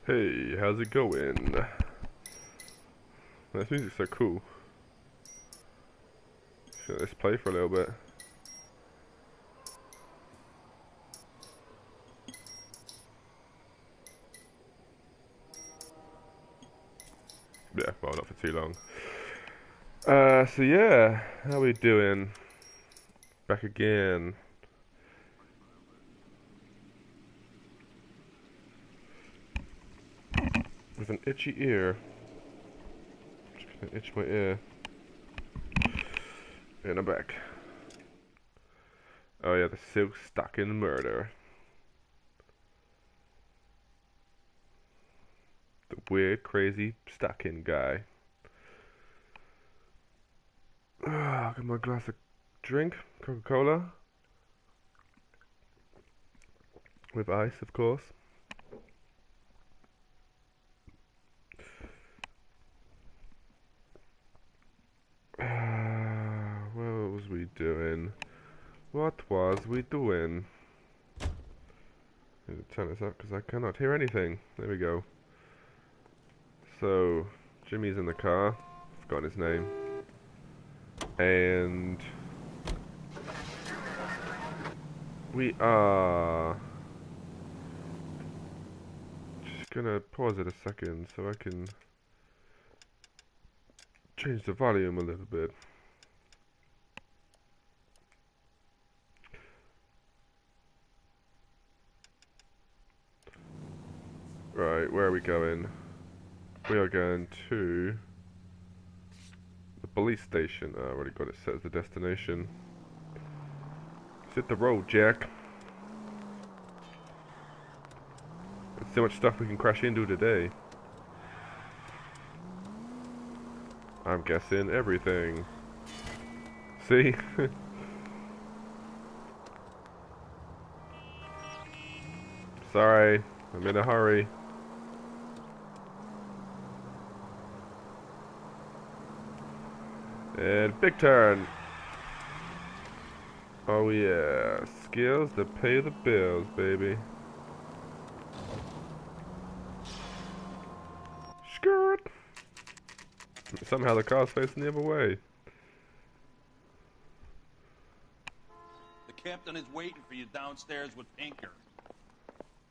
Hey, how's it going? This music's so cool. So let's play for a little bit. Yeah, well, not for too long. So yeah, how we doing? Back again. With an itchy ear. Just gonna itch my ear. And I'm back. Oh yeah, the silk stocking murder. The weird, crazy stocking guy. I'll get my glass of drink, Coca-Cola. With ice, of course. What was we doing? What was we doing? I need to turn this up because I cannot hear anything. There we go. So, Jimmy's in the car. Forgotten his name. And we are just gonna pause it a second so I can change the volume a little bit. Right, where are we going? We are going to the police station. I already got it set as the destination. Hit the road, Jack. There's so much stuff we can crash into today. I'm guessing everything. See? Sorry, I'm in a hurry. And big turn. Oh yeah, skills that pay the bills, baby. Skirt. Somehow the car's facing the other way. The captain is waiting for you downstairs with Pinker.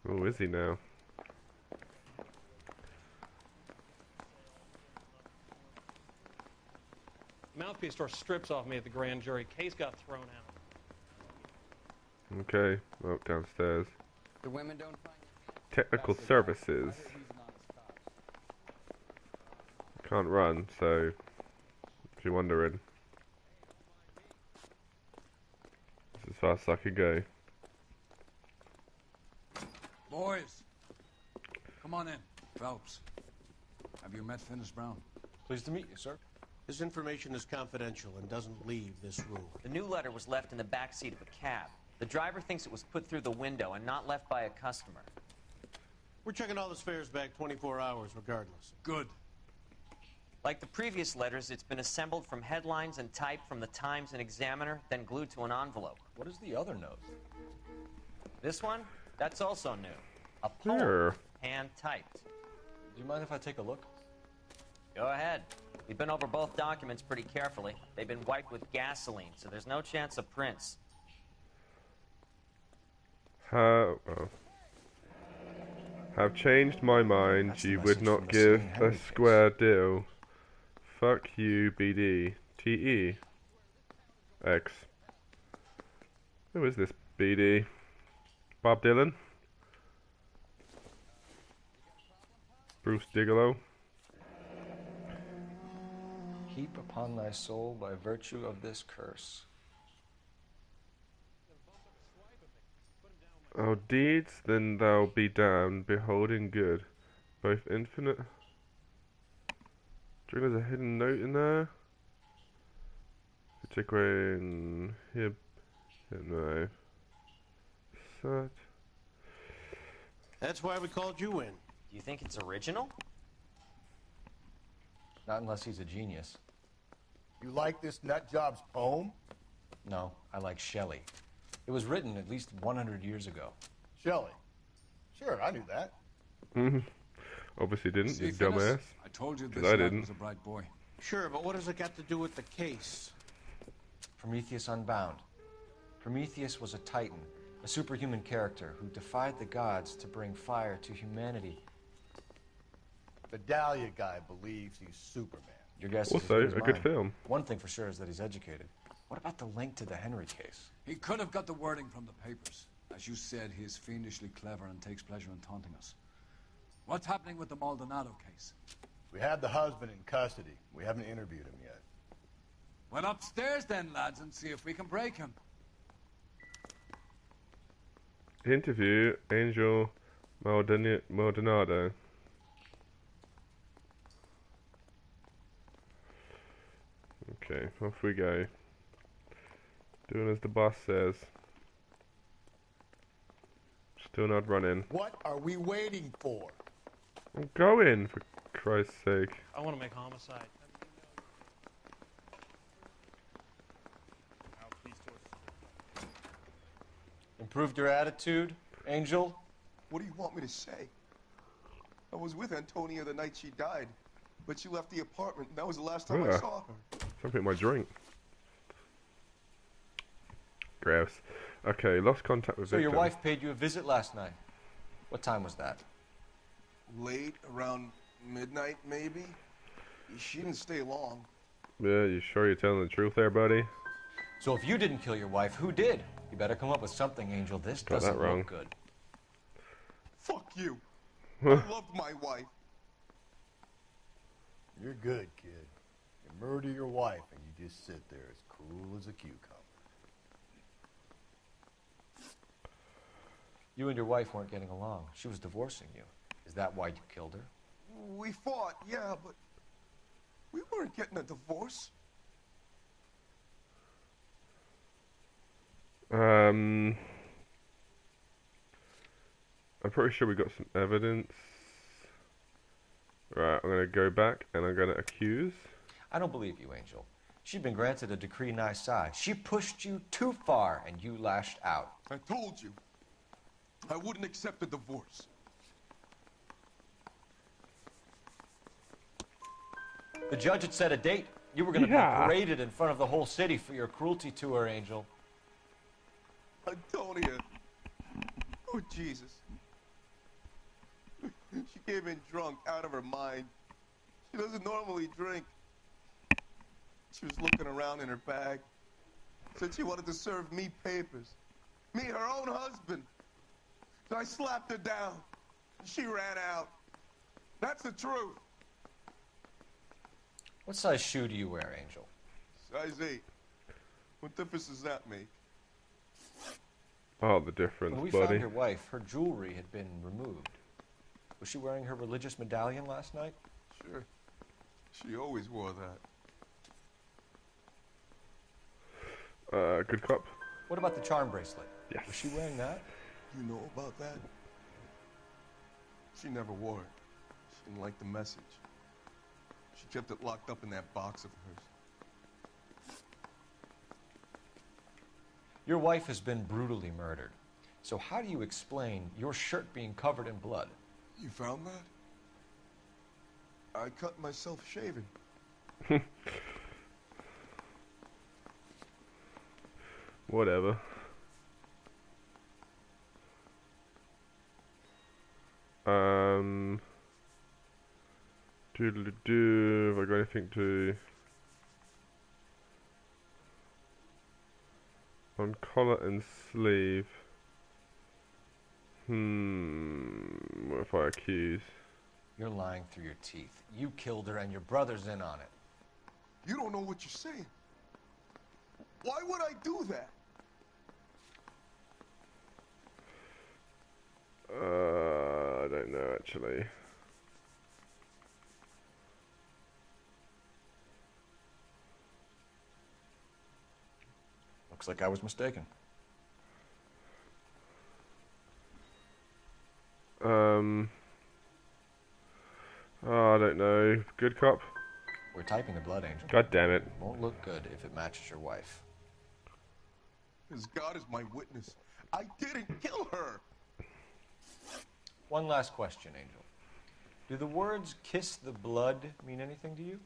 Oh, is he now? Mouthpiece tore strips off me at the grand jury. Case got thrown out. Okay, well, downstairs. The women don't find Technical services. Can't run, so if you're wondering, this is as fast as I could go. Boys, come on in. Phelps, have you met Finis Brown? Pleased to meet you, sir. This information is confidential and doesn't leave this room. The new letter was left in the back seat of a cab. The driver thinks it was put through the window and not left by a customer. We're checking all the spares back 24 hours regardless. Good. Like the previous letters, it's been assembled from headlines and typed from the Times and Examiner, then glued to an envelope. What is the other note? This one? That's also new. A poem, Sure. hand-typed. Do you mind if I take a look? Go ahead. We've been over both documents pretty carefully. They've been wiped with gasoline, so there's no chance of prints. Oh. Have changed my mind. That's the You would message not from the give St. a Henry square deal. Fuck you, BD. TE. X. Who is this BD? Bob Dylan? Bruce Bigelow? Heap upon thy soul by virtue of this curse. Oh, deeds, then thou be damned, beholding good. Both infinite. Do you think there's a hidden note in there? Antiquating. Here. No. Set. That's why we called you in. Do you think it's original? Not unless he's a genius. You like this nut job's poem? No, I like Shelley. It was written at least 100 years ago. Shelley. Sure, I knew that. Obviously didn't, See, you Phyllis, dumbass. I told you 'Cause this I lad didn't. was a bright boy. Sure, but what has it got to do with the case? Prometheus Unbound. Prometheus was a titan, a superhuman character who defied the gods to bring fire to humanity. The Dahlia guy believes he's Superman. Your guess Also, is as a good good as mine. film. One thing for sure is that he's educated. What about the link to the Henry case? He could have got the wording from the papers. As you said, he is fiendishly clever and takes pleasure in taunting us. What's happening with the Maldonado case? We have the husband in custody. We haven't interviewed him yet. Well, upstairs then, lads, and see if we can break him. Interview Angel Maldonado. Okay, off we go. Doing as the boss says. Still not running. What are we waiting for? I'm going, for Christ's sake. I want to make homicide. Improved your attitude, Angel? What do you want me to say? I was with Antonia the night she died, but she left the apartment, and that was the last time I Ugh. saw her. Something in my drink. Gross. Okay, lost contact with So your victim. wife paid you a visit last night. What time was that? Late, around midnight, maybe? She didn't stay long. Yeah, you sure you're telling the truth there, buddy? So if you didn't kill your wife, who did? You better come up with something, Angel. This Got that doesn't wrong. look good. Fuck you. I loved my wife. You're good, kid. You murder your wife and you just sit there as cool as a cucumber. You and your wife weren't getting along. She was divorcing you. Is that why you killed her? We fought, yeah, but we weren't getting a divorce. I'm pretty sure we got some evidence. Right, I'm gonna go back and I'm gonna accuse. I don't believe you, Angel. She'd been granted a decree nisi. She pushed you too far and you lashed out. I told you. I wouldn't accept a divorce. The judge had set a date. You were going to Yeah. be paraded in front of the whole city for your cruelty to her, Angel. Antonia. Oh, Jesus. She came in drunk, out of her mind. She doesn't normally drink. She was looking around in her bag. Said she wanted to serve me papers. Me, her own husband. So I slapped her down. She ran out. That's the truth. What size shoe do you wear, Angel? Size 8. What difference does that make? Oh, the difference, When we buddy. found your wife, her jewelry had been removed. Was she wearing her religious medallion last night? Sure. She always wore that. Good cop. What about the charm bracelet? Yes. Was she wearing that? You know about that? She never wore it. She didn't like the message. She kept it locked up in that box of hers. Your wife has been brutally murdered. So how do you explain your shirt being covered in blood? You found that? I cut myself shaving. Whatever. Doodle-doo. Have I got anything to... On collar and sleeve. What if I accuse? You're lying through your teeth. You killed her and your brother's in on it. You don't know what you're saying. Why would I do that? I don't know actually. Looks like I was mistaken. Oh, I don't know. Good cop. We're typing the blood, Angel. God damn it. Won't look good if it matches your wife. As God is my witness, I didn't kill her. One last question, Angel. Do the words kiss the blood mean anything to you?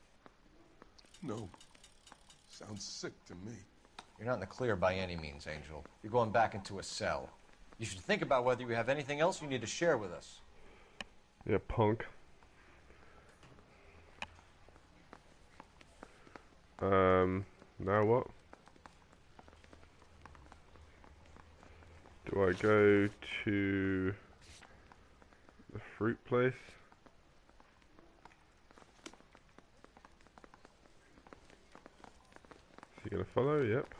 No. Sounds sick to me. You're not in the clear by any means, Angel. You're going back into a cell. You should think about whether you have anything else you need to share with us. Yeah, punk. Now what? Do I go to the fruit place? Is he gonna follow? Yep.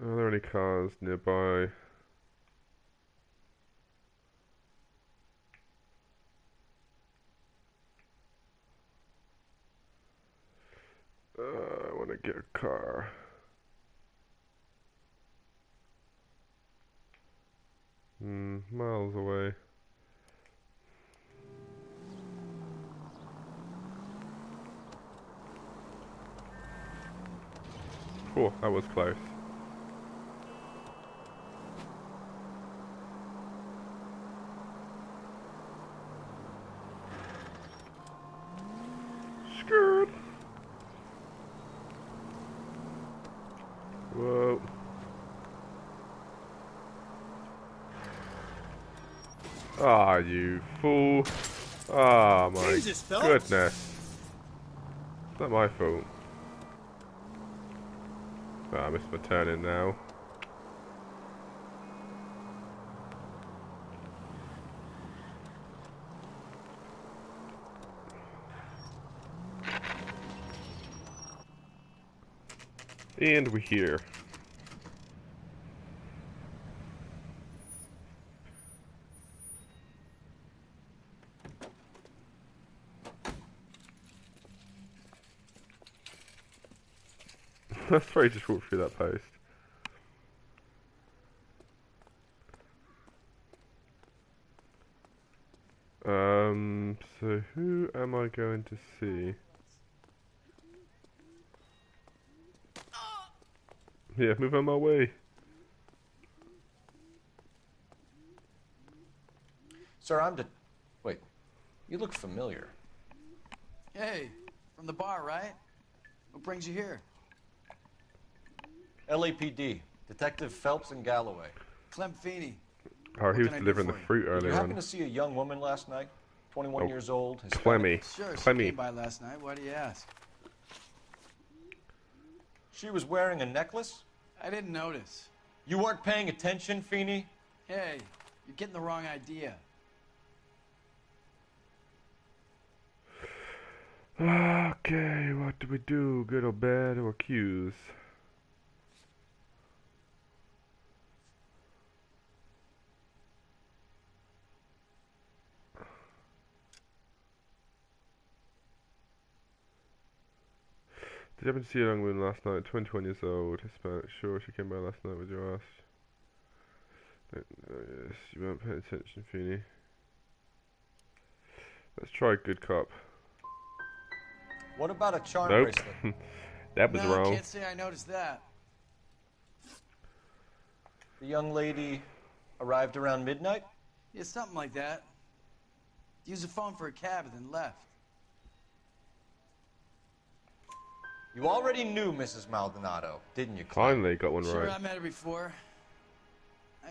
Are there any cars nearby? I want to get a car. Miles away. Oh, that was close. Skirt. Whoa. Ah, you fool. Ah, my Jesus, Phillips. goodness. It's not my fault. Ah, I missed my turn in now. And we're here. That's very just walk through that post. So who am I going to see? Yeah, move on my way. Sir, Wait, you look familiar. Hey, from the bar, right? What brings you here? LAPD, Detective Phelps and Galloway. Clem Feeney. Oh, he was can I do delivering the for you? fruit Did you earlier happen on. to see a young woman last night? 21 Oh, years old, Hispanic? Clemmy. Sure, she Clemmy. came by last night. Why do you ask? She was wearing a necklace? I didn't notice. You weren't paying attention, Feeney? Hey, you're getting the wrong idea. Okay, what do we do? Good or bad or accuse? Did you happen to see a young woman last night? 21 years old, Hispanic. Sure, she came by last night with your ass. Yes, you weren't paying attention, Feeney. Let's try good cop. What about a charm Nope. bracelet? That was No, wrong. can't say I noticed that. The young lady arrived around midnight? Yeah, something like that. Used the phone for a cab and then left. You already knew Mrs. Maldonado, didn't you, Clem? Finally got one Sure, right. I met her before.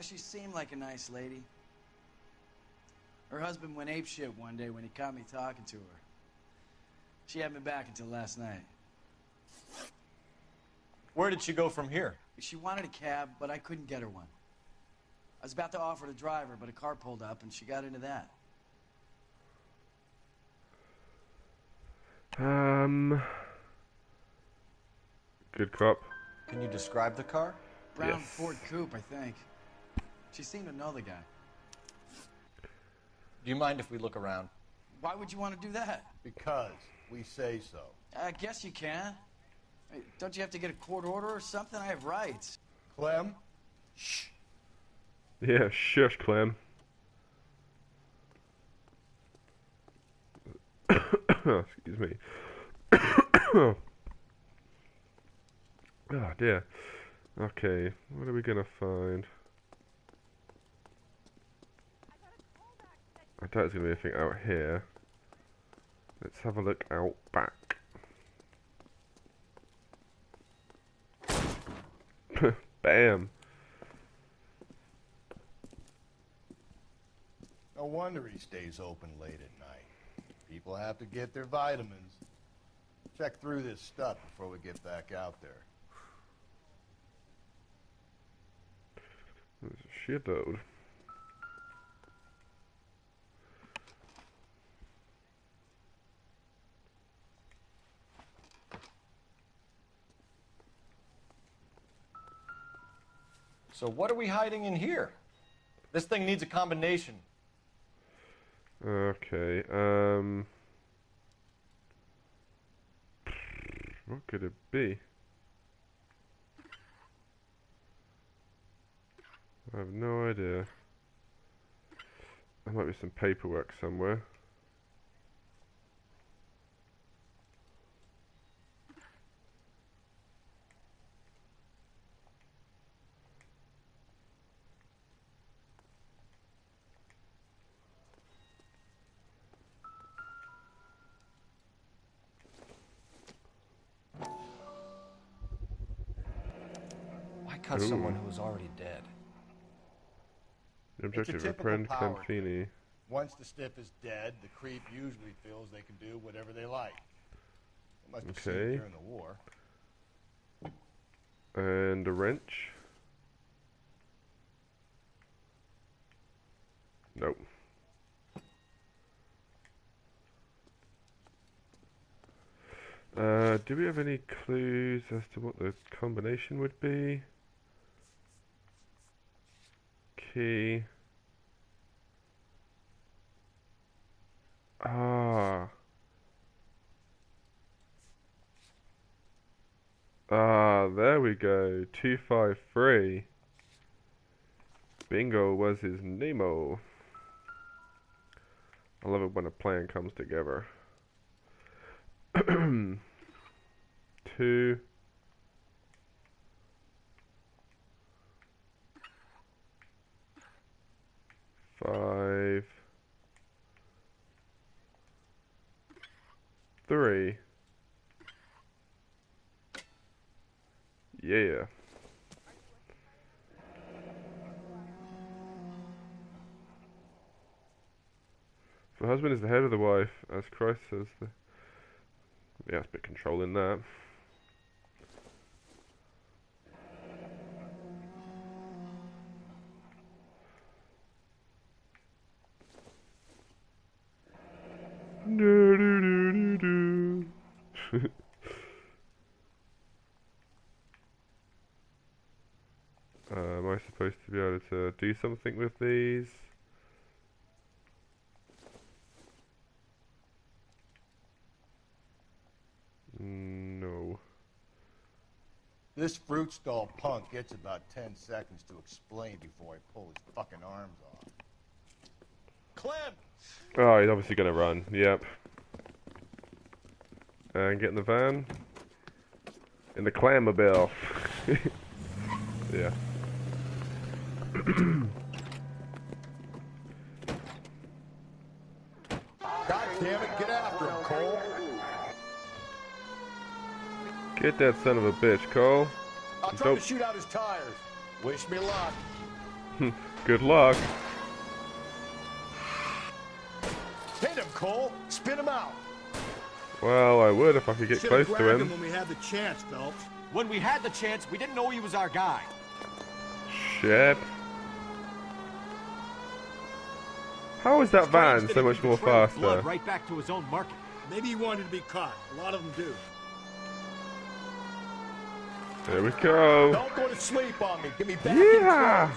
She seemed like a nice lady. Her husband went apeshit one day when he caught me talking to her. She had me back until last night. Where did she go from here? She wanted a cab, but I couldn't get her one. I was about to offer to drive her, but a car pulled up and she got into that. Good cop. Can you describe the car? Brown Yes. Ford Coupe, I think. She seemed to know the guy. Do you mind if we look around? Why would you want to do that? Because we say so. I guess you can. Hey, don't you have to get a court order or something? I have rights. Clem? Shh. Yeah, shush, Clem. Excuse me. Oh dear. Okay, what are we gonna find? I doubt there's gonna be anything out here. Let's have a look out back. Bam. No wonder he stays open late at night. People have to get their vitamins. Check through this stuff before we get back out there. There's a shitload. So what are we hiding in here? This thing needs a combination. Okay, what could it be? I have no idea. There might be some paperwork somewhere. Cut someone who was already dead. The objective of typical friend power Campini. Once the stiff is dead, the creep usually feels they can do whatever they like. They must have seen it during the war. And a wrench. Nope. Do we have any clues as to what the combination would be? Key. Ah, there we go. 253. Bingo was his Nemo. I love it when a plan comes together. 2 5 3. Yeah. The husband is the head of the wife, as Christ says. Yeah, it's a bit controlling that. Am I supposed to be able to do something with these? No. This fruit stall punk gets about 10 seconds to explain before I pull his fucking arms off. Clem! Oh, he's obviously gonna run. Yep. And get in the van. In the Clammobile. Yeah. God damn it, get after him, Cole. Get that son of a bitch, Cole. I'll try to shoot out his tires. Wish me luck. Good luck. Hit him, Cole. Spin him out. Well, I would if I could get close to him. When we had the chance, Phelps. When we had the chance, we didn't know he was our guy. Shit. How is that van so much more faster? Blood right back to his own market. Maybe he wanted to be caught. A lot of them do. There we go. Don't go to sleep on me. Give me back Yeah.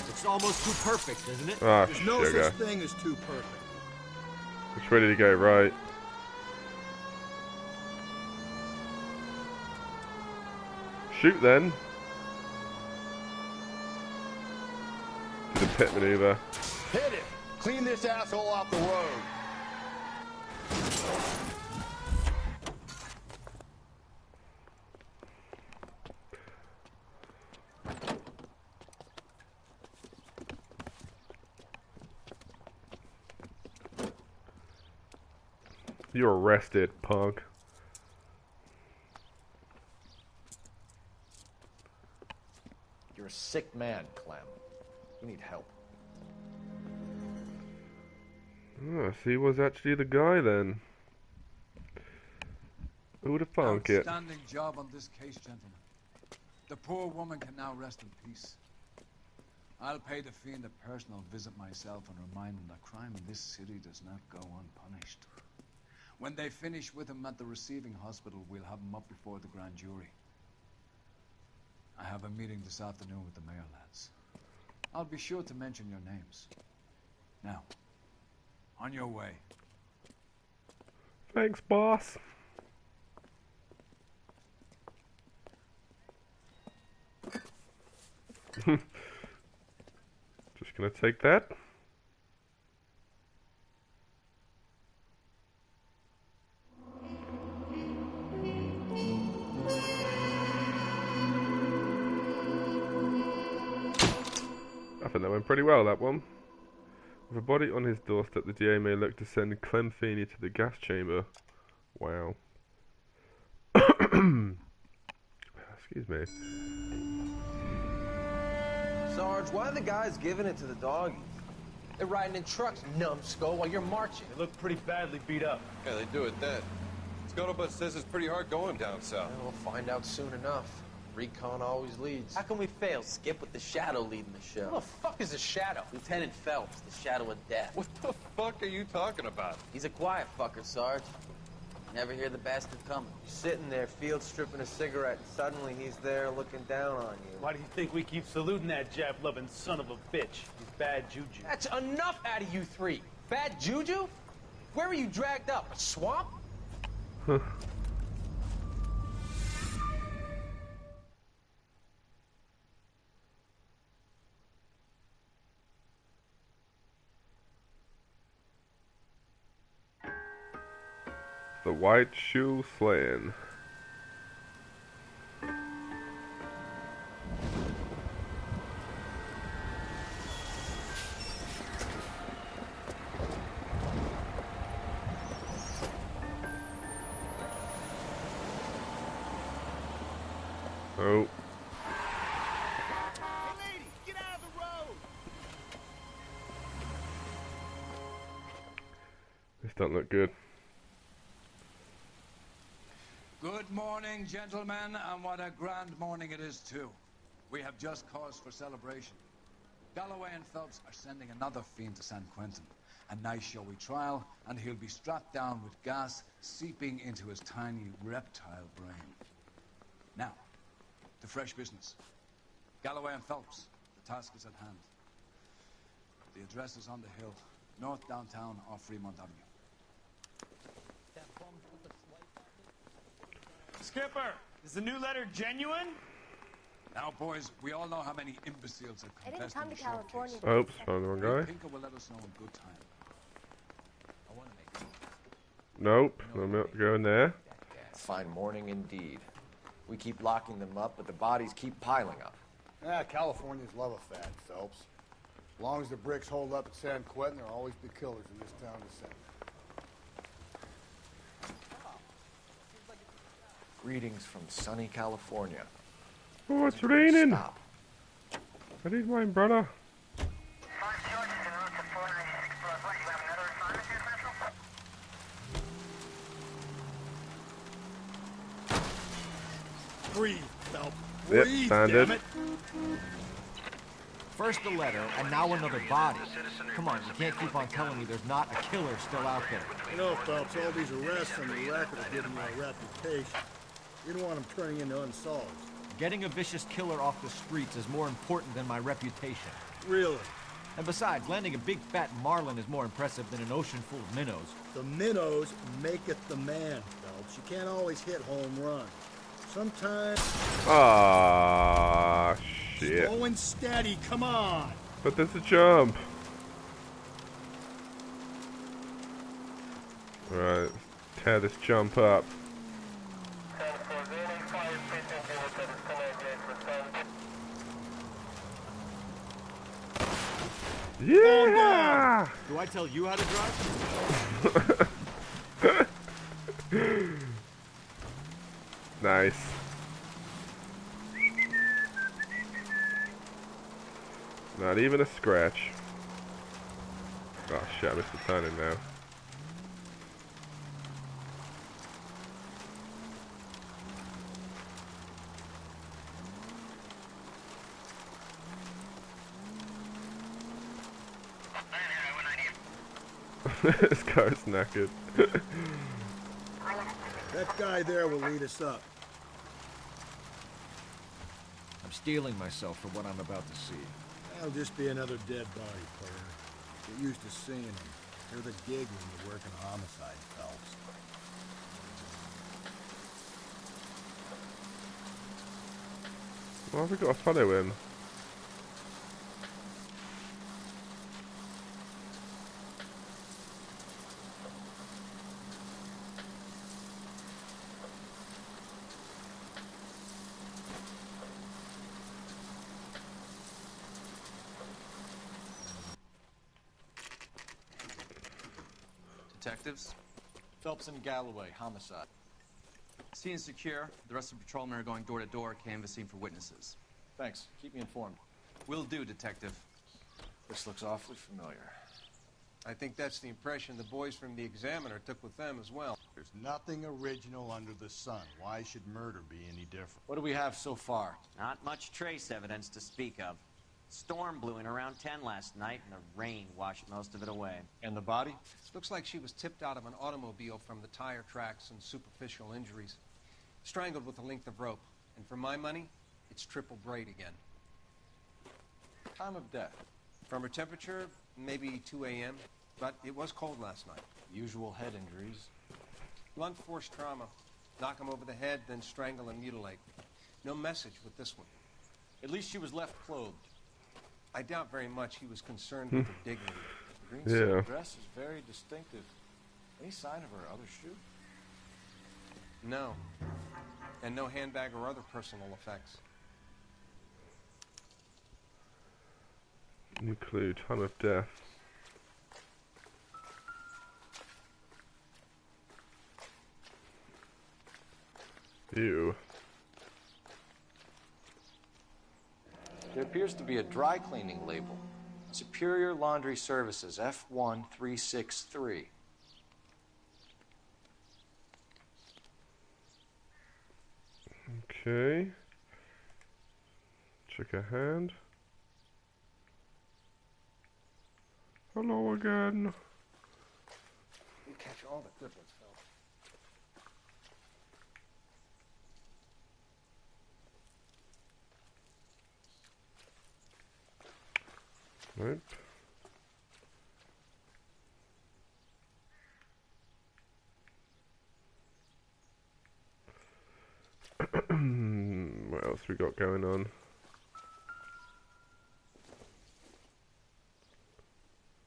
It's almost too perfect, isn't it? Ah, There's no sugar. such thing as too perfect. It's ready to go, right. Shoot then. Do the pit maneuver. Hit it. Clean this asshole off the road. You're arrested, punk. You're a sick man, Clem. You need help. Oh, so he was actually the guy then. Who would have thunk it? Outstanding job on this case, gentlemen. The poor woman can now rest in peace. I'll pay the fiend a personal visit myself and remind him that crime in this city does not go unpunished. When they finish with him at the receiving hospital, we'll have him up before the grand jury. I have a meeting this afternoon with the mayor, lads. I'll be sure to mention your names. Now, on your way. Thanks, boss. Just gonna take that. I think that went pretty well, that one. With a body on his doorstep, the DA may look to send Clem Feeney to the gas chamber. Wow. Excuse me. Sarge, why are the guys giving it to the doggies? They're riding in trucks, numbskull, while you're marching. They look pretty badly beat up. Yeah, they do at that. Scuttlebutt says it's pretty hard going down south. Yeah, we'll find out soon enough. Recon always leads. How can we fail, Skip, with the Shadow leading the show? Who the fuck is the Shadow? Lieutenant Phelps, the Shadow of Death. What the fuck are you talking about? He's a quiet fucker, Sarge. Never hear the bastard coming. You're sitting there, field stripping a cigarette, and suddenly he's there looking down on you. Why do you think we keep saluting that Jap-loving son of a bitch? He's bad juju. That's enough out of you three. Bad juju? Where were you dragged up? A swamp? The White Shoe Slaying. Oh. Hey, lady, get out of the road! This don't look good. Good morning, gentlemen, and what a grand morning it is, too. We have just cause for celebration. Galloway and Phelps are sending another fiend to San Quentin. A nice showy trial, and he'll be strapped down with gas seeping into his tiny reptile brain. Now, to fresh business. Galloway and Phelps, the task is at hand. The address is on the hill, north downtown off Fremont Avenue. Skipper, is the new letter genuine? Now, boys, we all know how many imbeciles have I didn't confessed come in to the short California. case. Oops, found the wrong guy. Pinker will let us know in good time. I want to make Nope, I'm not going there. Fine morning indeed. We keep locking them up, but the bodies keep piling up. Yeah, Californians love a fad, Phelps. As long as the bricks hold up at San Quentin, there'll always be killers in this town to send. Greetings from sunny California. Oh, it's raining. Stop. I need my umbrella. Breathe, Phelps. Yep, Breathe, standard. damn it. First the letter, and now another body. Come on, you can't keep on telling me there's not a killer still out there. You know, Phelps, all these arrests on the record are giving you a reputation. You don't want them turning into unsolved. Getting a vicious killer off the streets is more important than my reputation. Really? And besides, landing a big fat marlin is more impressive than an ocean full of minnows. The minnows maketh the man, Phelps. You can't always hit home run. Sometimes... Ah, shit. Slow and steady, come on! But there's a jump. Alright, let's tear this jump up. Yeah! Do I tell you how to drive? Nice. Not even a scratch. Oh shit, I missed the turning now. This car's knackered. That guy there will lead us up. I'm steeling myself for what I'm about to see. That'll just be another dead body, player. Get used to seeing them. They're the gig when you work in homicide, Phelps. Why have we got to follow him? Detectives? Phelps and Galloway, homicide. Scene is secure. The rest of the patrolmen are going door to door, canvassing for witnesses. Thanks. Keep me informed. Will do, Detective. This looks awfully familiar. I think that's the impression the boys from the Examiner took with them as well. There's nothing original under the sun. Why should murder be any different? What do we have so far? Not much trace evidence to speak of. Storm blew in around 10 last night, and the rain washed most of it away. And the body? Looks like she was tipped out of an automobile from the tire tracks and superficial injuries. Strangled with a length of rope. And for my money, it's triple braid again. Time of death? From her temperature, maybe 2 a.m., but it was cold last night. Usual head injuries. Blunt force trauma. Knock him over the head, then strangle and mutilate. No message with this one. At least she was left clothed. I doubt very much he was concerned with her dignity. The green silk dress is very distinctive. Any sign of her other shoe? No. And no handbag or other personal effects. New clue, time of death. Ew. There appears to be a dry cleaning label. Superior Laundry Services, F1363. Okay. Check a hand. Hello again. You catch all the good ones, Phelps. Nope. What else we got going on?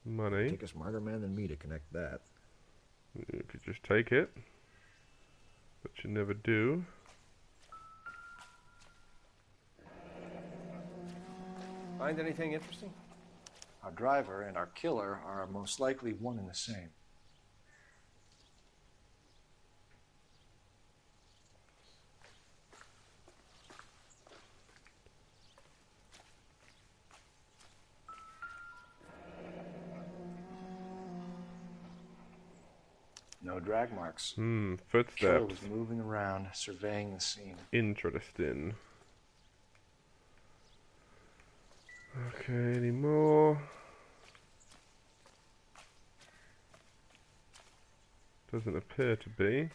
Money. Take a smarter man than me to connect that. You could just take it, but you never do. Find anything interesting? Our driver and our killer are most likely one and the same. No drag marks. Killer Footsteps. was moving around, surveying the scene. Interesting. Okay, any more? Doesn't appear to be.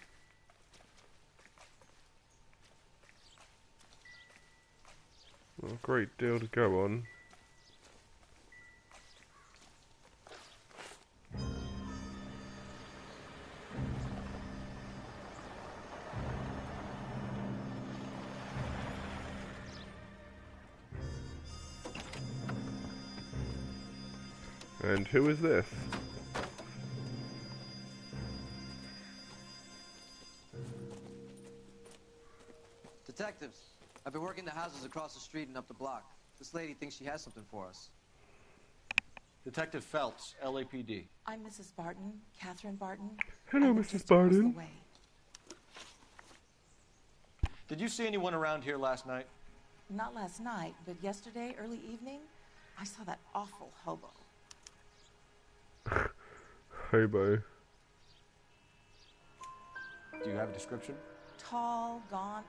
Well, great deal to go on. And who is this? Detectives, I've been working the houses across the street and up the block. This lady thinks she has something for us. Detective Phelps, LAPD. I'm Mrs. Barton, Catherine Barton. Hello, Mrs. Barton. Did you see anyone around here last night? Not last night, but yesterday, early evening, I saw that awful hobo. Hobo. Do you have a description? Tall, gaunt,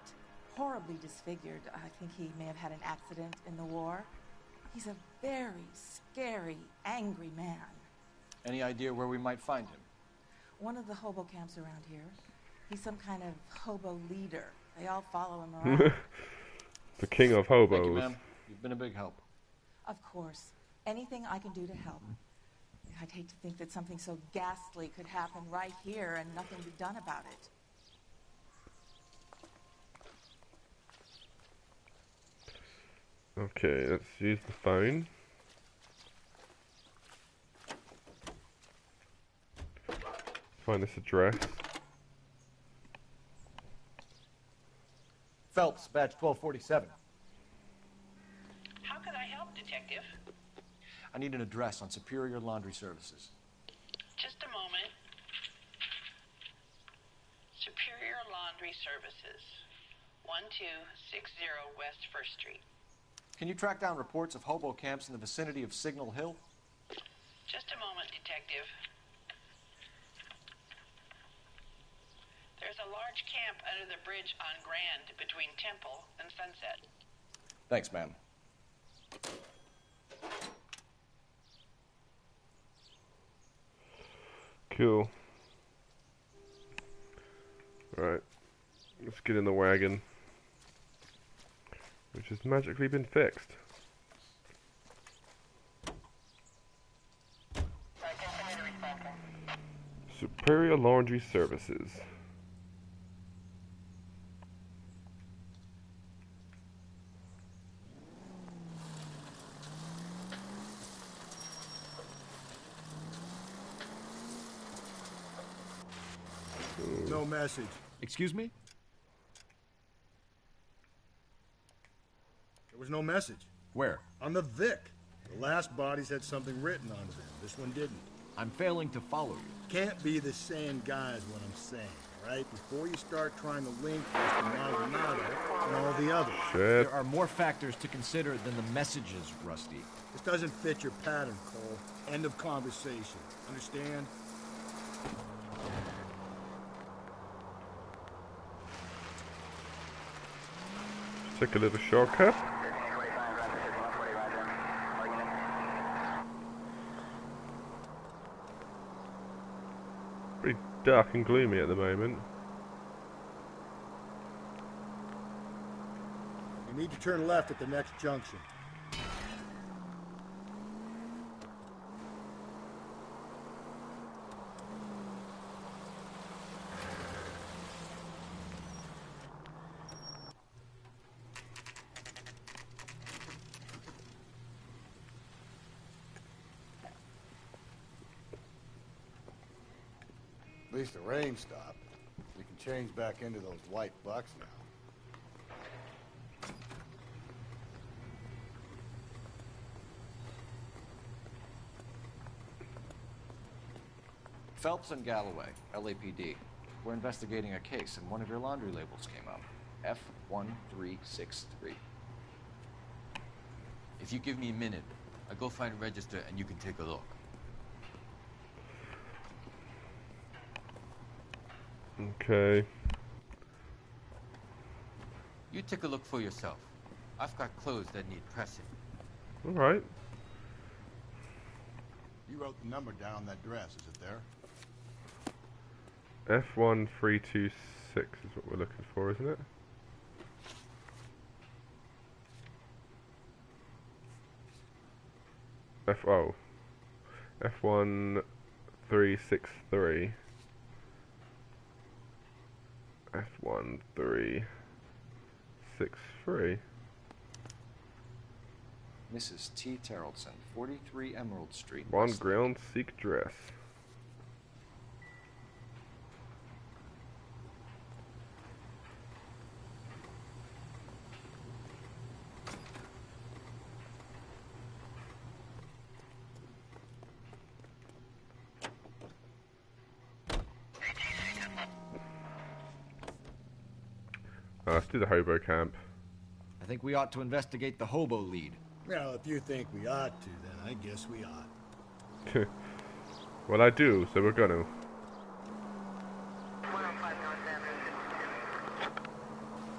horribly disfigured. I think he may have had an accident in the war. He's a very scary, angry man. Any idea where we might find him? One of the hobo camps around here. He's some kind of hobo leader. They all follow him around. The king of hobos. Thank you, ma'am. You've been a big help. Of course. Anything I can do to help. I'd hate to think that something so ghastly could happen right here and nothing be done about it. Okay, let's use the phone. Find this address. Phelps, badge 1247. How can I help, Detective? I need an address on Superior Laundry Services. Just a moment. Superior Laundry Services, 1260 West 1st Street. Can you track down reports of hobo camps in the vicinity of Signal Hill? Just a moment, Detective. There's a large camp under the bridge on Grand between Temple and Sunset. Thanks, ma'am. Cool. Right. Let's get in the wagon. Which has magically been fixed. Superior Laundry Services. No message. Excuse me? There was no message. Where? On the Vic. The last bodies had something written on them. This one didn't. I'm failing to follow you. Can't be the same guy is what I'm saying, right? Before you start trying to link this to Maldonado and all the others. Shit. There are more factors to consider than the messages, Rusty. This doesn't fit your pattern, Cole. End of conversation. Understand? Take a little shortcut. Pretty dark and gloomy at the moment. You need to turn left at the next junction. At least the rain stopped. We can change back into those white bucks now. Phelps and Galloway, LAPD. We're investigating a case, and one of your laundry labels came up. F1363. If you give me a minute, I'll go find a register and you can take a look. Okay. You take a look for yourself. I've got clothes that need pressing. Alright. You wrote the number down on that dress, is it there? F1326 is what we're looking for, isn't it? F1363. F1363. Mrs. T. Terrellson, 43 Emerald Street. One ground Sikh dress. Let's do the hobo camp. I think we ought to investigate the hobo lead. Well, if you think we ought to, then I guess we ought. Well, I do, so we're gonna.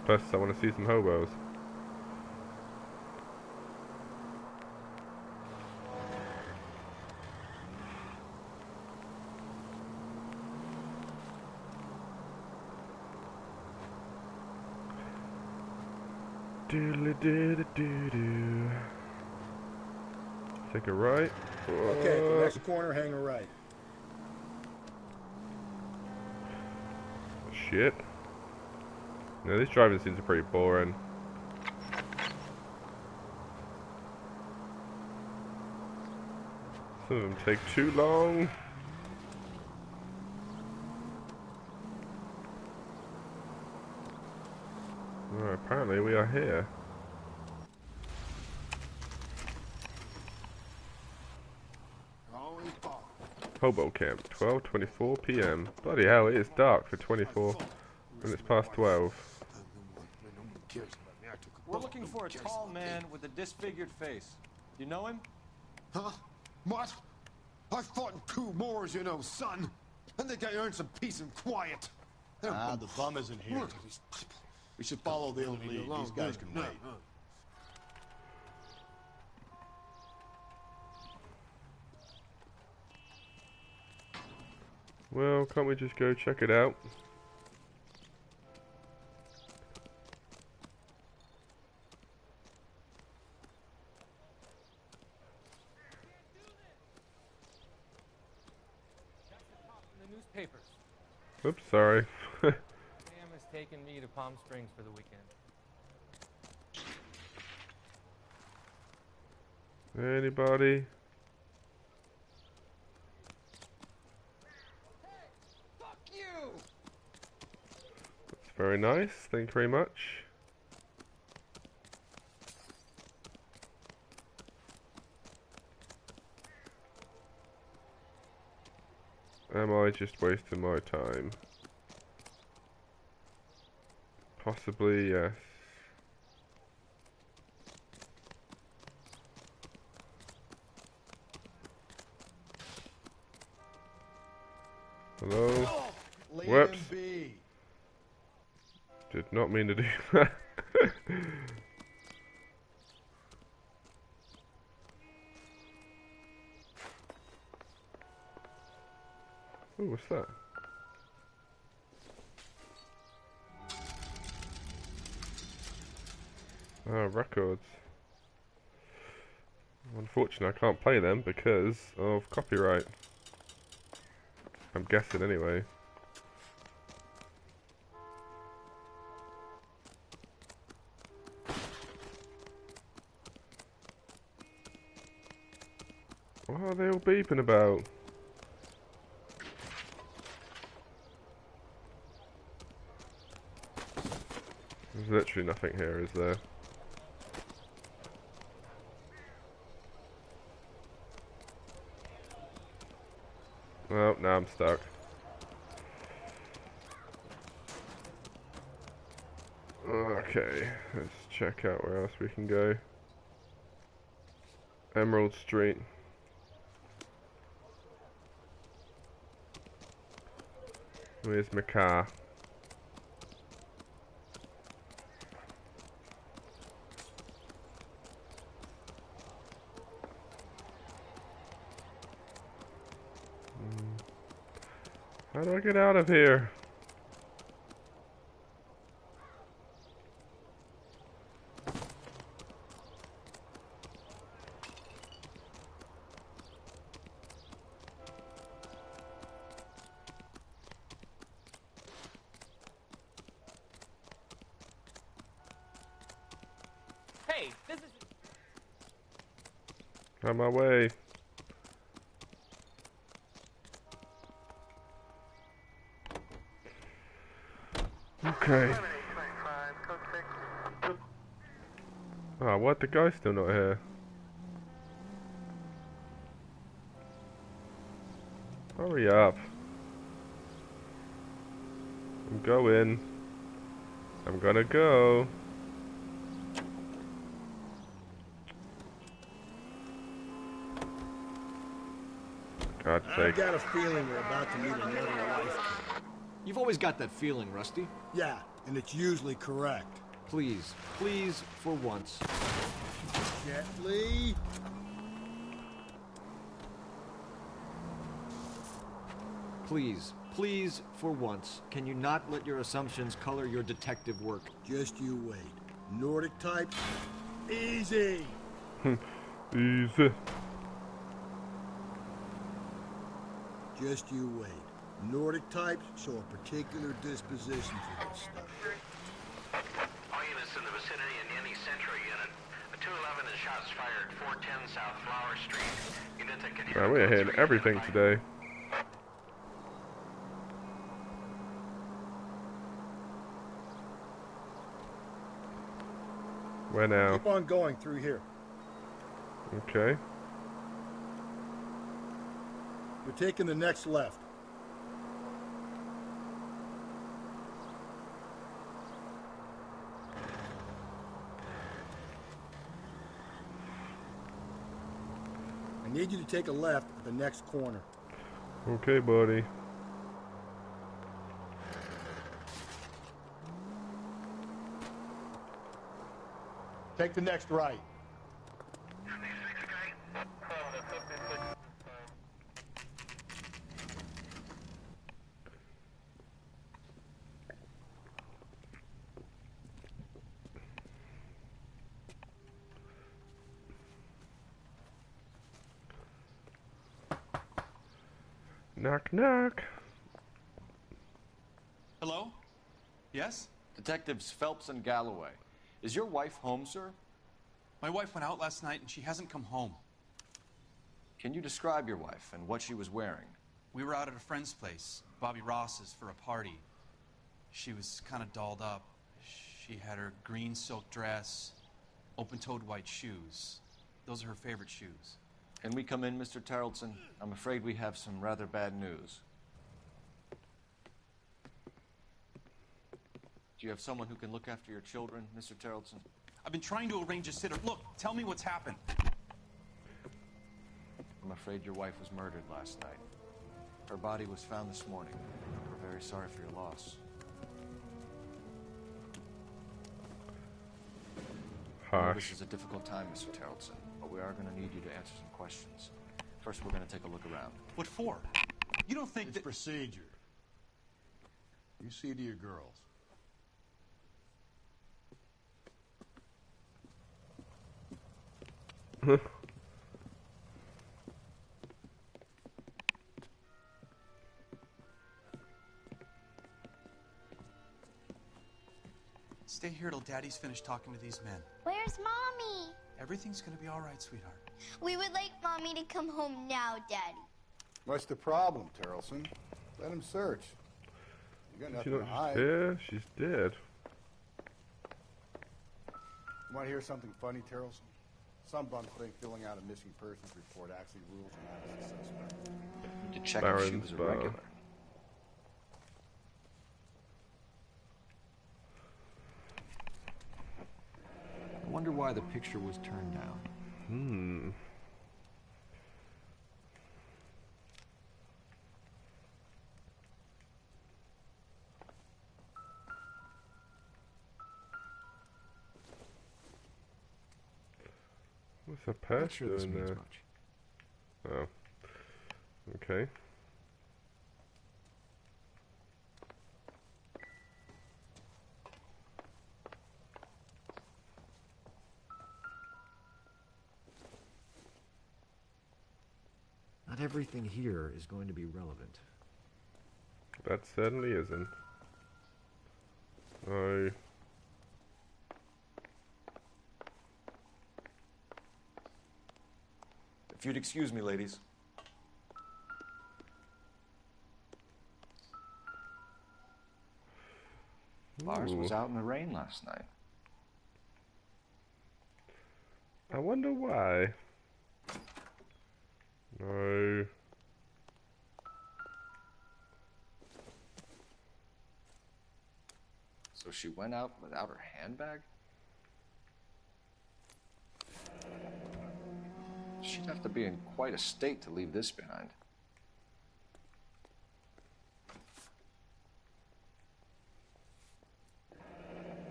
Plus, I want to see some hobos. Doodly doo doo doo. Take a right. Okay, the next corner, hang a right. Shit. No, these driving scenes are pretty boring. Some of them take too long. Well, apparently we are here. Hobo camp, 12:24 p.m. Bloody hell, it is dark for 24 minutes past 12. We're looking for a tall man with a disfigured face. You know him? Huh? What? I fought in 2 wars, you know, son. I think I earned some peace and quiet. Ah, the bum isn't here. We should follow the lead. These guys can wait. Well, can't we just go check it out? Papers. Oops, sorry. Sam has taken me to Palm Springs for the weekend. Anybody? Fuck you! That's very nice. Thank you very much. Am I just wasting my time? Possibly, yes. Hello? Whoops. Did not mean to do that. Ooh, what's that? Ah, records. Unfortunately, I can't play them because of copyright. I'm guessing anyway. What are they all beeping about? There's literally nothing here, is there? Well, now I'm stuck. Okay, let's check out where else we can go. Emerald Street. Where's my car? How do I get out of here? Hey, this is... On my way. Okay. Ah, what? The guy's still not here. Hurry up. I'm going. I'm gonna go. God's I sake. got a feeling we're about to meet another life. You've always got that feeling, Rusty. Yeah, and it's usually correct. Please, please, for once. Gently. Please, please, for once, can you not let your assumptions color your detective work? Just you wait. Nordic type? Easy! Easy. Just you wait. Nordic types show a particular disposition for this stuff. All units in the vicinity in any Central unit. A 211 and shots fired, 410 South Flower Street. Units that can Man, we're hitting everything today. Where now? Keep on going through here. Okay. You're taking the next left. I need you to take a left at the next corner. Okay, buddy. Take the next right. Knock, knock. Hello? Yes? Detectives Phelps and Galloway. Is your wife home, sir? My wife went out last night and she hasn't come home. Can you describe your wife and what she was wearing? We were out at a friend's place, Bobby Ross's, for a party. She was kind of dolled up. She had her green silk dress, open-toed white shoes. Those are her favorite shoes. Can we come in, Mr. Tarleton? I'm afraid we have some rather bad news. Do you have someone who can look after your children, Mr. Tarleton? I've been trying to arrange a sitter. Look, tell me what's happened. I'm afraid your wife was murdered last night. Her body was found this morning. We're very sorry for your loss. I know this is a difficult time, Mr. Tarleton, but we are going to need you to answer some questions. First, we're going to take a look around. What for? You don't think it's that... procedure. You see to your girls. Stay here till Daddy's finished talking to these men. Where's Mommy? Everything's gonna be all right, sweetheart. We would like Mommy to come home now, Daddy. What's the problem, Tarleton? Let him search. You got nothing to hide. Yeah, she's dead. You want to hear something funny, Tarleton? Some bums think filling out a missing persons report actually rules him out as a suspect. To check if she was a regular. I wonder why the picture was turned down. What's a patch sure this doing means there? much. Oh. Okay. Not everything here is going to be relevant. That certainly isn't. No. If you'd excuse me, ladies. Lars was out in the rain last night. I wonder why. No. So she went out without her handbag? She'd have to be in quite a state to leave this behind.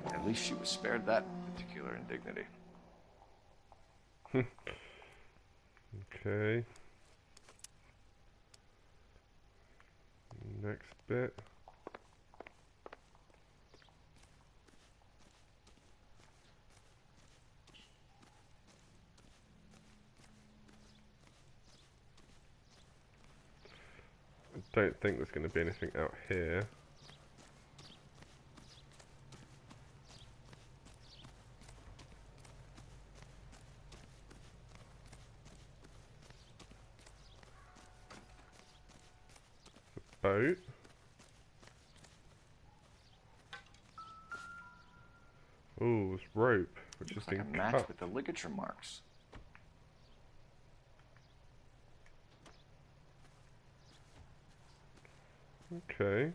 At least she was spared that particular indignity. Okay. Next bit. I don't think there's going to be anything out here. Boat. Oh, it's rope, which has Looks like been a match cut. with the ligature marks. Okay.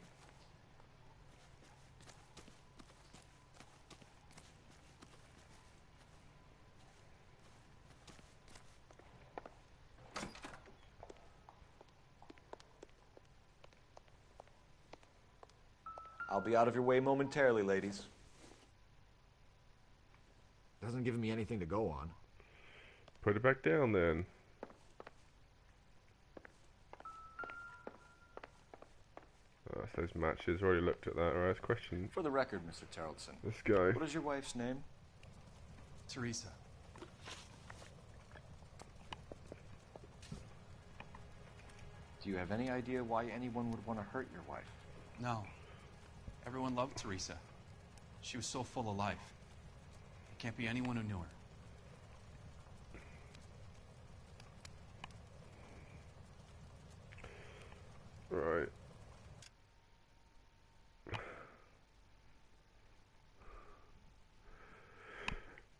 I'll be out of your way momentarily, ladies. Doesn't give me anything to go on. Put it back down then. Oh, it's those matches. Already looked at that. Alright, let's question For the record, Mr. Terrellson. this guy. What is your wife's name? Teresa. Do you have any idea why anyone would want to hurt your wife? No. Everyone loved Teresa. She was so full of life. There can't be anyone who knew her. Right.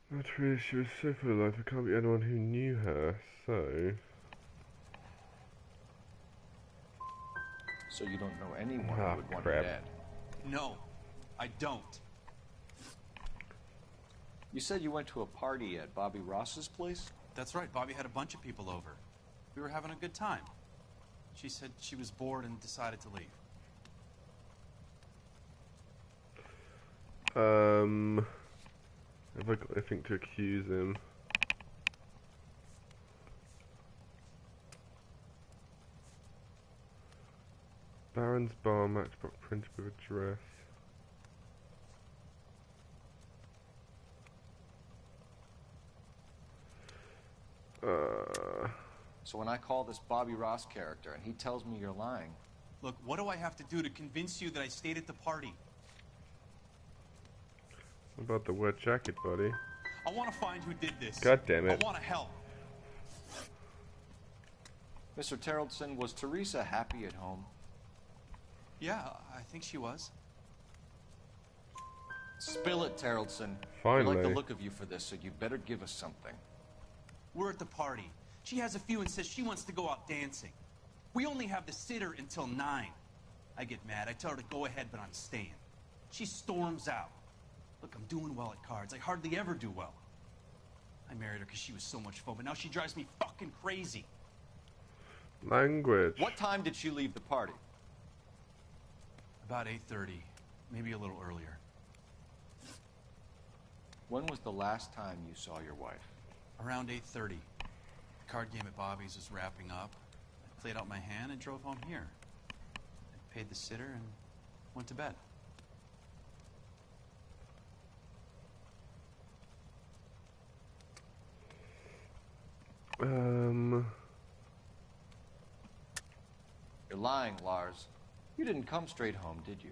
Not really, she was so full of life, there can't be anyone who knew her, so... So you don't know anyone Ah, who would want her crap. dead? No, I don't. You said you went to a party at Bobby Ross's place? That's right, Bobby had a bunch of people over. We were having a good time. She said she was bored and decided to leave. Have I got anything to accuse him? Baron's Bar matchbox printed with address. So when I call this Bobby Ross character and he tells me you're lying... Look, what do I have to do to convince you that I stayed at the party? What about the wet jacket, buddy? I want to find who did this. God damn it. I want to help. Mr. Terrellson, was Teresa happy at home? Yeah, I think she was. Spill it, Terrellson. Finally. We like the look of you for this, so you better give us something. We're at the party. She has a few and says she wants to go out dancing. We only have the sitter until 9. I get mad. I tell her to go ahead, but I'm staying. She storms out. Look, I'm doing well at cards. I hardly ever do well. I married her because she was so much fun, but now she drives me fucking crazy. Language. What time did she leave the party? About 8:30, maybe a little earlier. When was the last time you saw your wife? Around 8:30. The card game at Bobby's was wrapping up. I played out my hand and drove home here. I paid the sitter and went to bed. You're lying, Lars. You didn't come straight home, did you?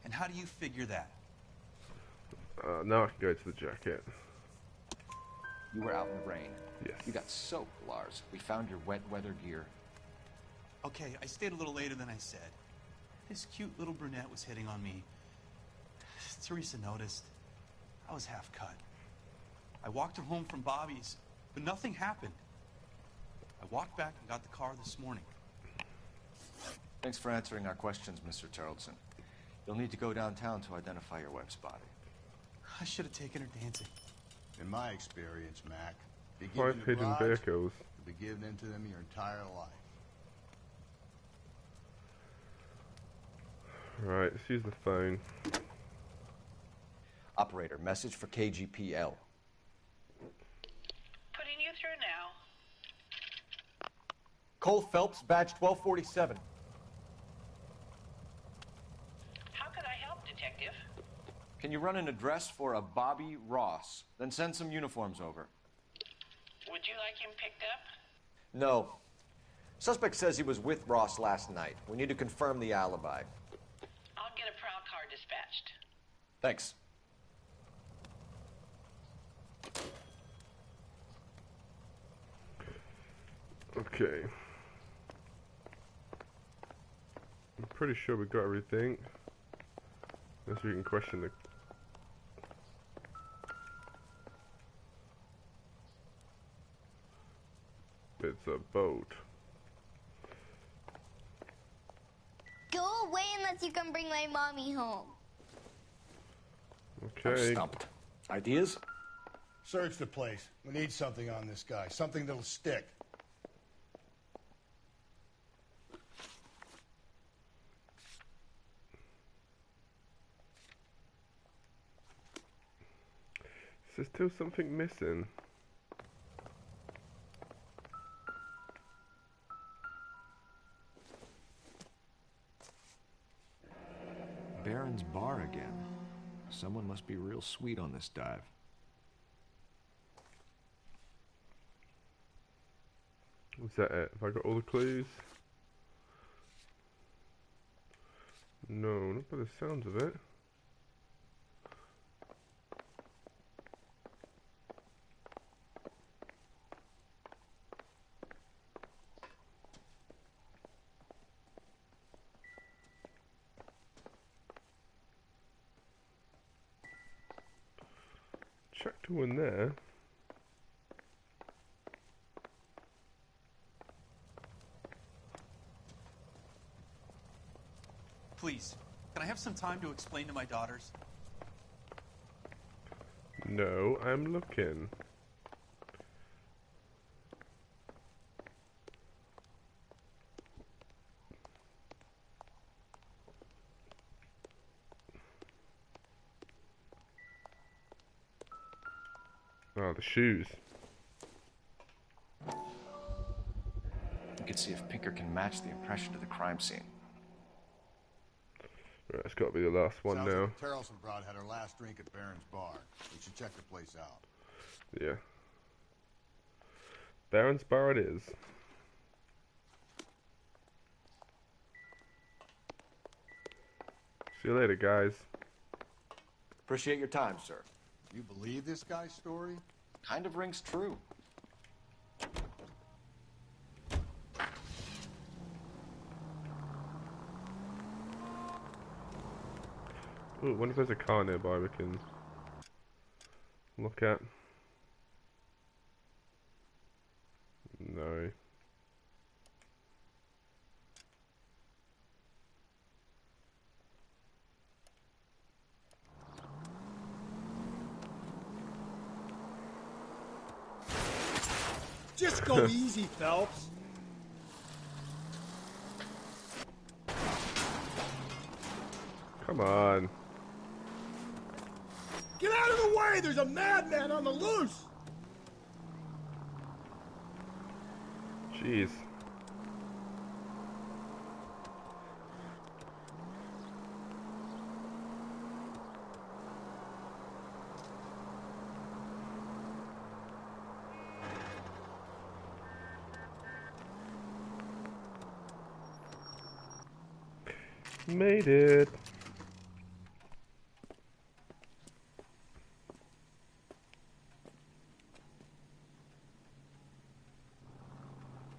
And how do you figure that? Now I can go to the jacket. You were out in the rain. Yes. You got soaked, Lars. We found your wet weather gear. Okay, I stayed a little later than I said. This cute little brunette was hitting on me. Teresa noticed. I was half cut. I walked her home from Bobby's, but nothing happened. I walked back and got the car this morning. Thanks for answering our questions, Mr. Terrellson. You'll need to go downtown to identify your wife's body. I should have taken her dancing. In my experience, Mac, be 5 given hidden garage, vehicles. you'll be given into them your entire life. Right, let's use the phone. Operator, message for KGPL. Putting you through now. Cole Phelps, badge 1247. How could I help, Detective? Can you run an address for a Bobby Ross? Then send some uniforms over. Would you like him picked up? No. Suspect says he was with Ross last night. We need to confirm the alibi. I'll get a prowl car dispatched. Thanks. Okay. I'm pretty sure we got everything. Unless we can question the... It's a boat. Go away unless you can bring my mommy home. Okay. I'm stumped. Ideas? Search the place. We need something on this guy. Something that'll stick. Is there still something missing? Baron's bar again. Someone must be real sweet on this dive. Was that it? Have I got all the clues? No, not by the sounds of it. Checked one there. Please, can I have some time to explain to my daughters? No, I'm looking. Oh, the shoes. You can see if Pinker can match the impression to the crime scene. Right, it's got to be the last one Sounds now. like the Terrelson broad had her last drink at Baron's bar. We should check the place out. Yeah. Baron's bar it is. See you later, guys. Appreciate your time, sir. You believe this guy's story? Kind of rings true. Ooh, wonder if there's a car nearby we can look at. No. Just go easy, Phelps. Come on. Get out of the way! There's a madman on the loose! Jeez. Made it.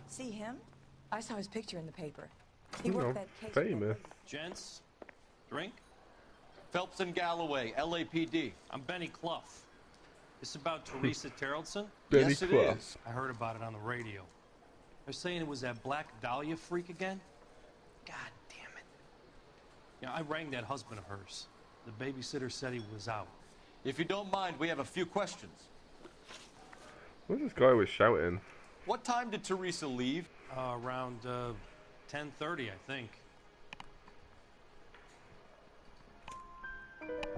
See him? I saw his picture in the paper. He You worked know, that case. famous. Gents, drink? Phelps and Galloway, LAPD. I'm Benny Clough. This about Teresa Terrelson? Benny Yes, it Clough. is. I heard about it on the radio. They're saying it was that Black Dahlia freak again? God damn it. Yeah, I rang that husband of hers. The babysitter said he was out. If you don't mind, we have a few questions. What's this guy was shouting? What time did Teresa leave? Around 10:30, I think.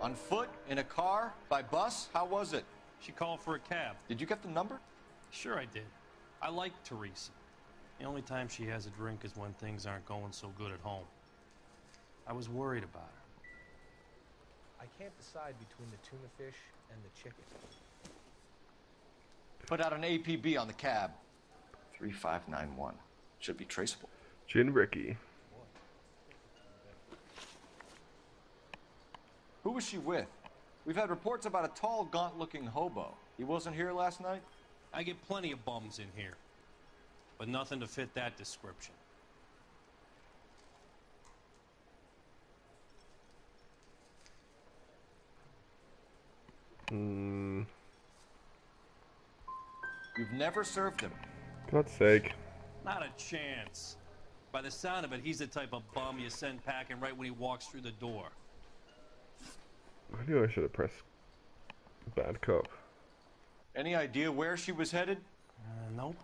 On foot? In a car? By bus? How was it? She called for a cab. Did you get the number? Sure I did. I like Teresa. The only time she has a drink is when things aren't going so good at home. I was worried about her. I can't decide between the tuna fish and the chicken. Put out an APB on the cab. 3591. Should be traceable. Gin Ricky. Who was she with? We've had reports about a tall, gaunt-looking hobo. He wasn't here last night? I get plenty of bums in here, but nothing to fit that description. You've never served him. God's sake. Not a chance. By the sound of it, he's the type of bum you send packing right when he walks through the door. I knew I should have pressed bad cop. Any idea where she was headed? Nope.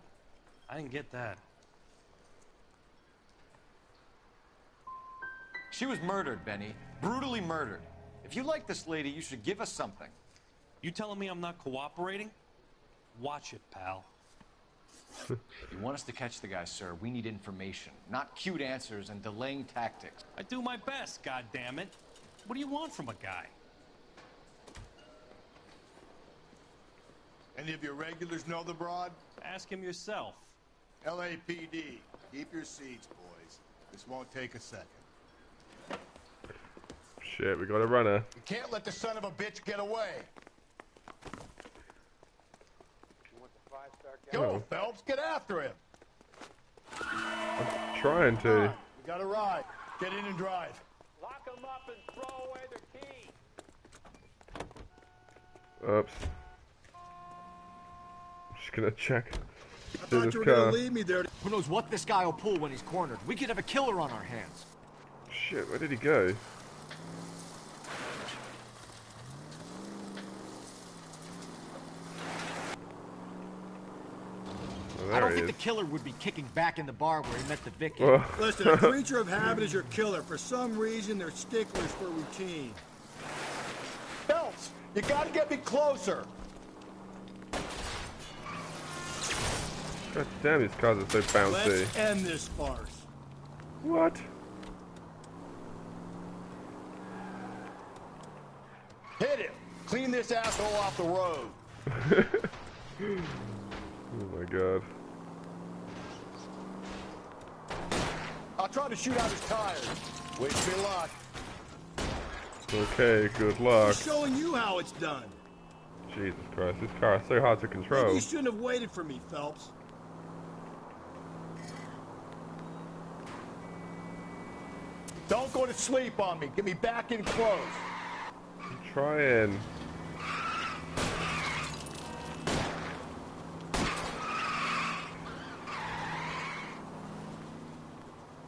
I didn't get that. She was murdered, Benny. Brutally murdered. If you like this lady, you should give us something. You telling me I'm not cooperating? Watch it, pal. You want us to catch the guy, sir. We need information, not cute answers and delaying tactics. I do my best, goddammit. What do you want from a guy? Any of your regulars know the broad? Ask him yourself. LAPD. Keep your seats, boys. This won't take a second. Shit, we got a runner. You can't let the son of a bitch get away. Go, Phelps, get after him. I'm trying to. You got a ride. Get in and drive. Lock them up and throw away their key. Oops. Just gonna check. I thought you were gonna leave me there. Who knows what this guy will pull when he's cornered? We could have a killer on our hands. Shit, where did he go? Oh, I don't there he think is. the killer would be kicking back in the bar where he met the Vicky. Listen, a creature of habit is your killer. For some reason, they're sticklers for routine. Phelps, you gotta get me closer. God damn, these cars are so bouncy. Let's end this farce. What? Hit him. Clean this asshole off the road. Oh my god. I'll try to shoot out his tires. Wish me luck. Okay, good luck. He's showing you how it's done. Jesus Christ, this car is so hard to control. Maybe you shouldn't have waited for me, Phelps. Don't go to sleep on me. Get me back in close. I'm trying.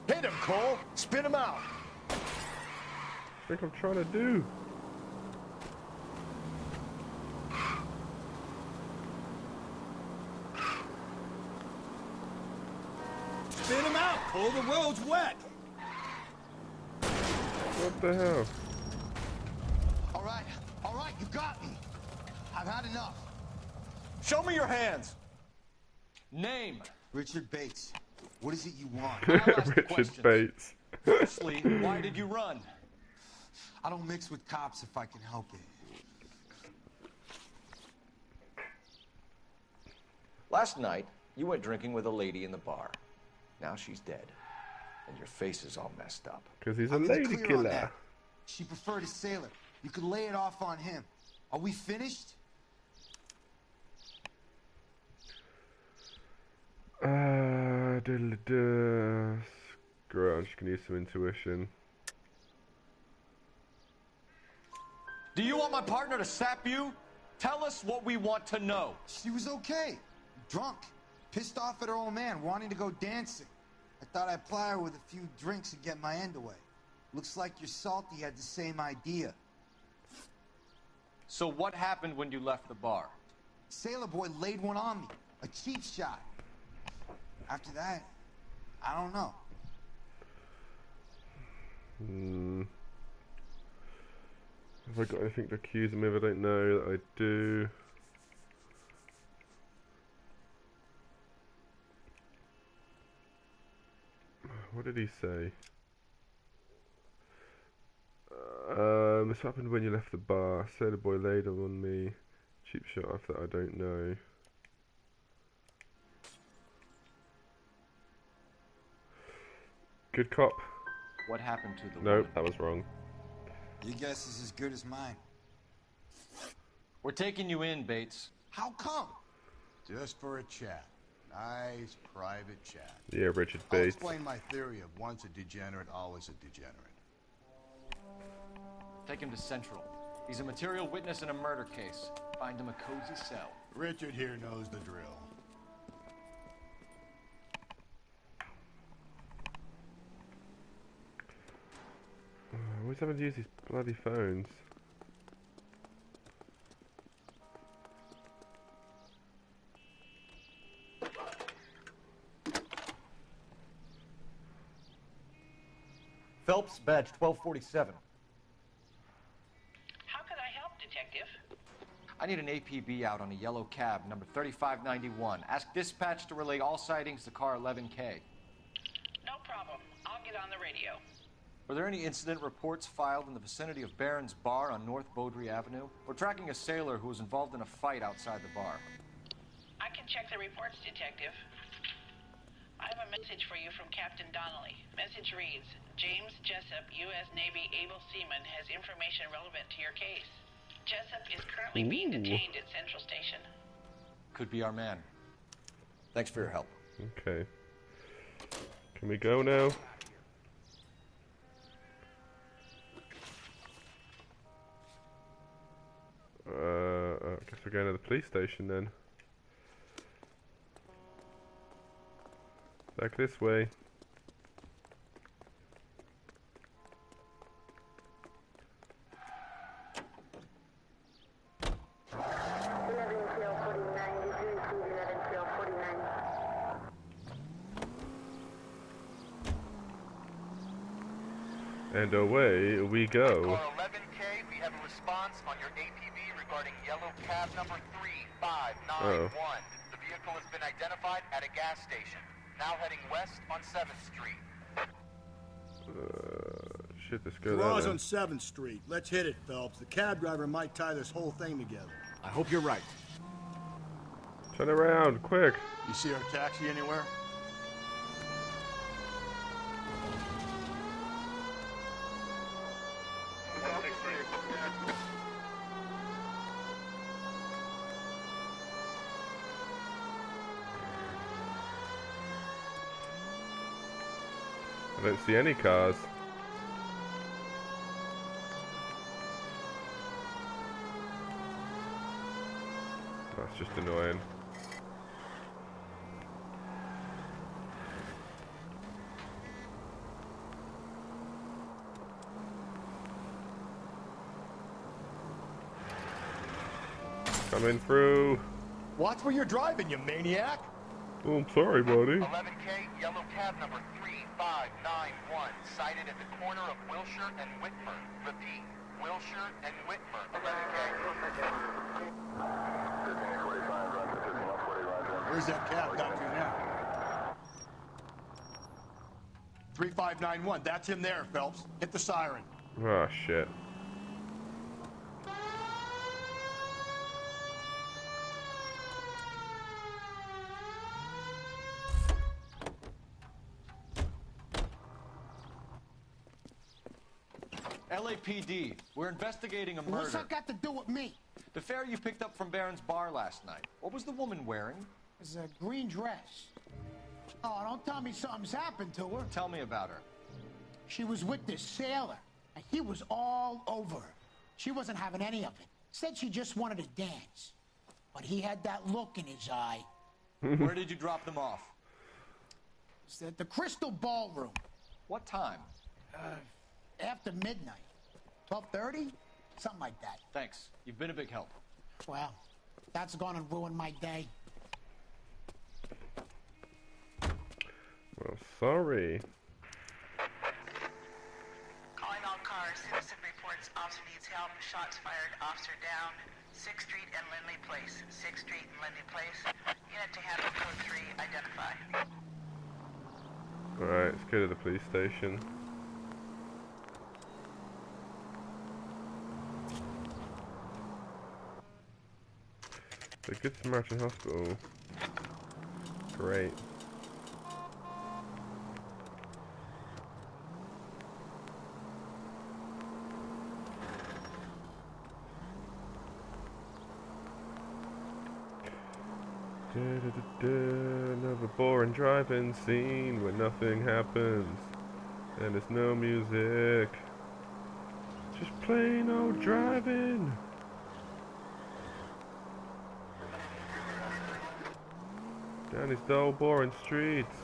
Hit him, Cole. Spin him out. I think I'm trying to do. Spin him out, Cole. The road's wet. What the hell? All right, you got me. I've had enough. Show me your hands. Name. Richard Bates. What is it you want? Richard Bates. Firstly, why did you run? I don't mix with cops if I can help it. Last night, you went drinking with a lady in the bar. Now she's dead. And your face is all messed up. Because he's a I'm in the lady clear on killer. that. She preferred a sailor. You could lay it off on him. Are we finished? Screw it, I'm just gonna use some intuition. Do you want my partner to sap you? Tell us what we want to know. She was okay. Drunk. Pissed off at her old man, wanting to go dancing. I thought I'd ply her with a few drinks and get my end away. Looks like your Salty had the same idea. So what happened when you left the bar? Sailor Boy laid one on me. A cheap shot. After that, I don't know. Have I got anything to accuse him of? I don't know that I do. What did he say? This happened when you left the bar. Sailor Boy laid on me. Cheap shot after that, I don't know. Good cop. What happened to the Nope, woman? that was wrong. Your guess is as good as mine. We're taking you in, Bates. How come? Just for a chat. Nice private chat. Yeah, Richard I'll Bates. explain my theory of once a degenerate, always a degenerate. Take him to Central. He's a material witness in a murder case. Find him a cozy cell. Richard here knows the drill. Always having to use these bloody phones. Phelps, badge 1247. How can I help, Detective? I need an APB out on a yellow cab, number 3591. Ask dispatch to relay all sightings to car 11K. No problem. I'll get on the radio. Were there any incident reports filed in the vicinity of Barron's Bar on North Beaudry Avenue? We're tracking a sailor who was involved in a fight outside the bar. I can check the reports, Detective. I have a message for you from Captain Donnelly. Message reads, James Jessup, U.S. Navy able seaman, has information relevant to your case. Jessup is currently being detained at Central Station. Could be our man. Thanks for your help. Okay. Can we go now? I guess we're going to the police station then. Back this way. And away we go. Car 11K, we have a response on your APB regarding yellow cab number 3591. The vehicle has been identified at a gas station. Now heading west on 7th Street. Shit, let's go Garage there on 7th Street. Let's hit it, Phelps. The cab driver might tie this whole thing together. I hope you're right. Turn around, quick. You see our taxi anywhere? I don't see any cars. That's just annoying. Coming through. Watch where you're driving, you maniac! Oh, I'm sorry, buddy. 11K, yellow cab number 3591, sighted at the corner of Wilshire and Whitmer. Repeat, Wilshire and Whitmer. 11K. Where's that cab got to now? 3591, that's him there, Phelps. Hit the siren. Oh, shit. LAPD, we're investigating a murder. What's that got to do with me? The fare you picked up from Barron's Bar last night. What was the woman wearing? It's a green dress. Oh, don't tell me something's happened to her. Tell me about her. She was with this sailor, and he was all over her. She wasn't having any of it. Said she just wanted to dance. But he had that look in his eye. Where did you drop them off? It's at the Crystal Ballroom. What time? after midnight. 12:30? Something like that. Thanks. You've been a big help. Well, that's gonna ruin my day. Well, sorry. Calling all cars. Citizen reports officer needs help. Shots fired. Officer down. 6th Street and Lindley Place. 6th Street and Lindley Place. Unit to handle code 3. Identify. Alright, let's go to the police station. The Good Samaritan Hospital. Great. Another boring driving scene where nothing happens and there's no music. Just plain old driving. Down these dull, boring streets.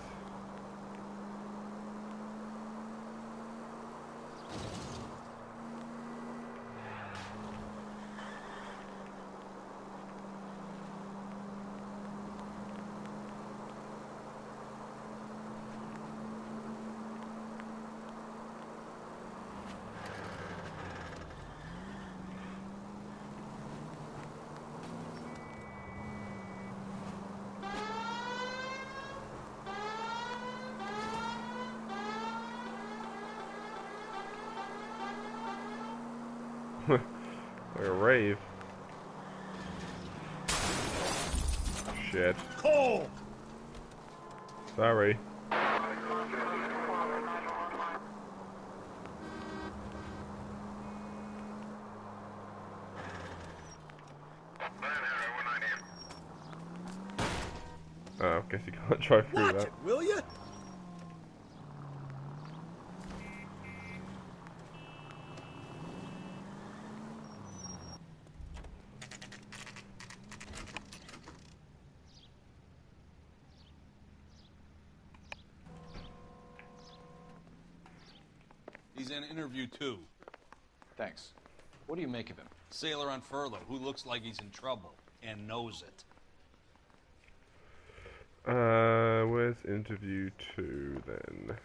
Like a rave. Shit. Cole! Sorry. Oh, guess you can't drive through that. Will you? He's in interview 2. Thanks. What do you make of him? Sailor on furlough who looks like he's in trouble and knows it. Where's interview 2 then?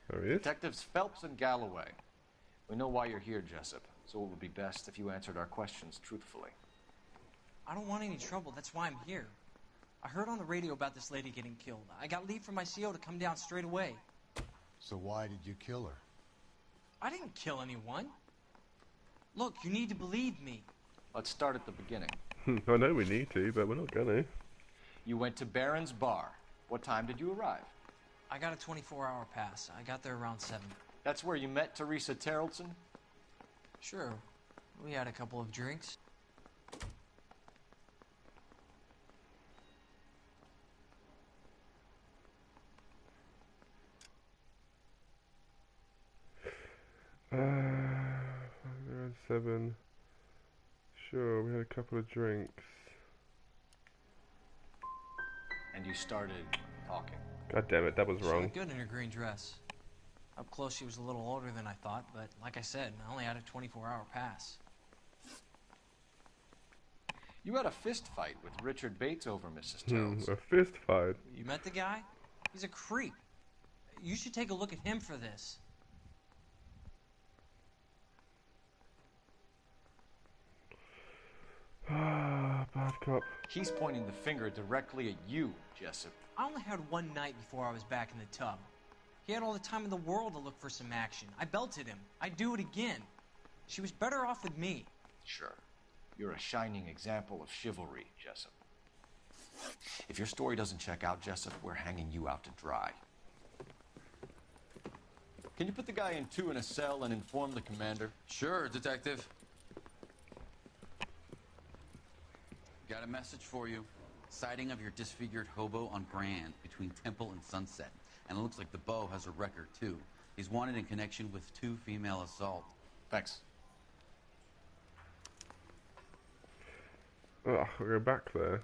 There he is. Detectives Phelps and Galloway. We know why you're here, Jessup, so it would be best if you answered our questions truthfully. I don't want any trouble. That's why I'm here. I heard on the radio about this lady getting killed. I got leave from my CO to come down straight away. So why did you kill her? I didn't kill anyone. Look, you need to believe me. Let's start at the beginning. I know we need to, but we're not gonna. You went to Barron's Bar. What time did you arrive? I got a 24-hour pass. I got there around 7. That's where you met Teresa Terrelson? Sure. We had a couple of drinks. Around 7. Sure, we had a couple of drinks. And you started talking. God damn it, that was She wrong. looked good in her green dress. Up close, she was a little older than I thought, but like I said, I only had a 24-hour pass. You had a fist fight with Richard Bates over Mrs. Terrelson. A fist fight? You met the guy? He's a creep. You should take a look at him for this. Ah, bad cop. He's pointing the finger directly at you, Jessup. I only had one night before I was back in the tub. He had all the time in the world to look for some action. I belted him. I'd do it again. She was better off with me. Sure. You're a shining example of chivalry, Jessup. If your story doesn't check out, Jessup, we're hanging you out to dry. Can you put the guy in 2 in a cell and inform the commander? Sure, Detective. Got a message for you. Sighting of your disfigured hobo on Grand between Temple and Sunset. And it looks like the Beau has a record, too. He's wanted in connection with 2 female assault. Thanks. Ugh, we'll go back there.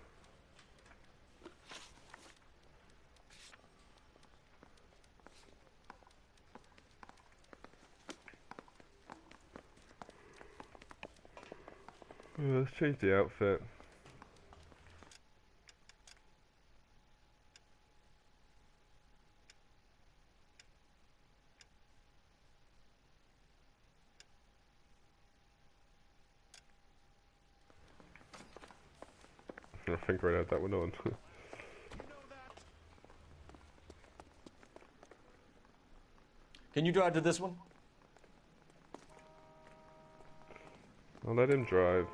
Let's change the outfit. I think I had that one on. Can you drive to this one? I'll let him drive.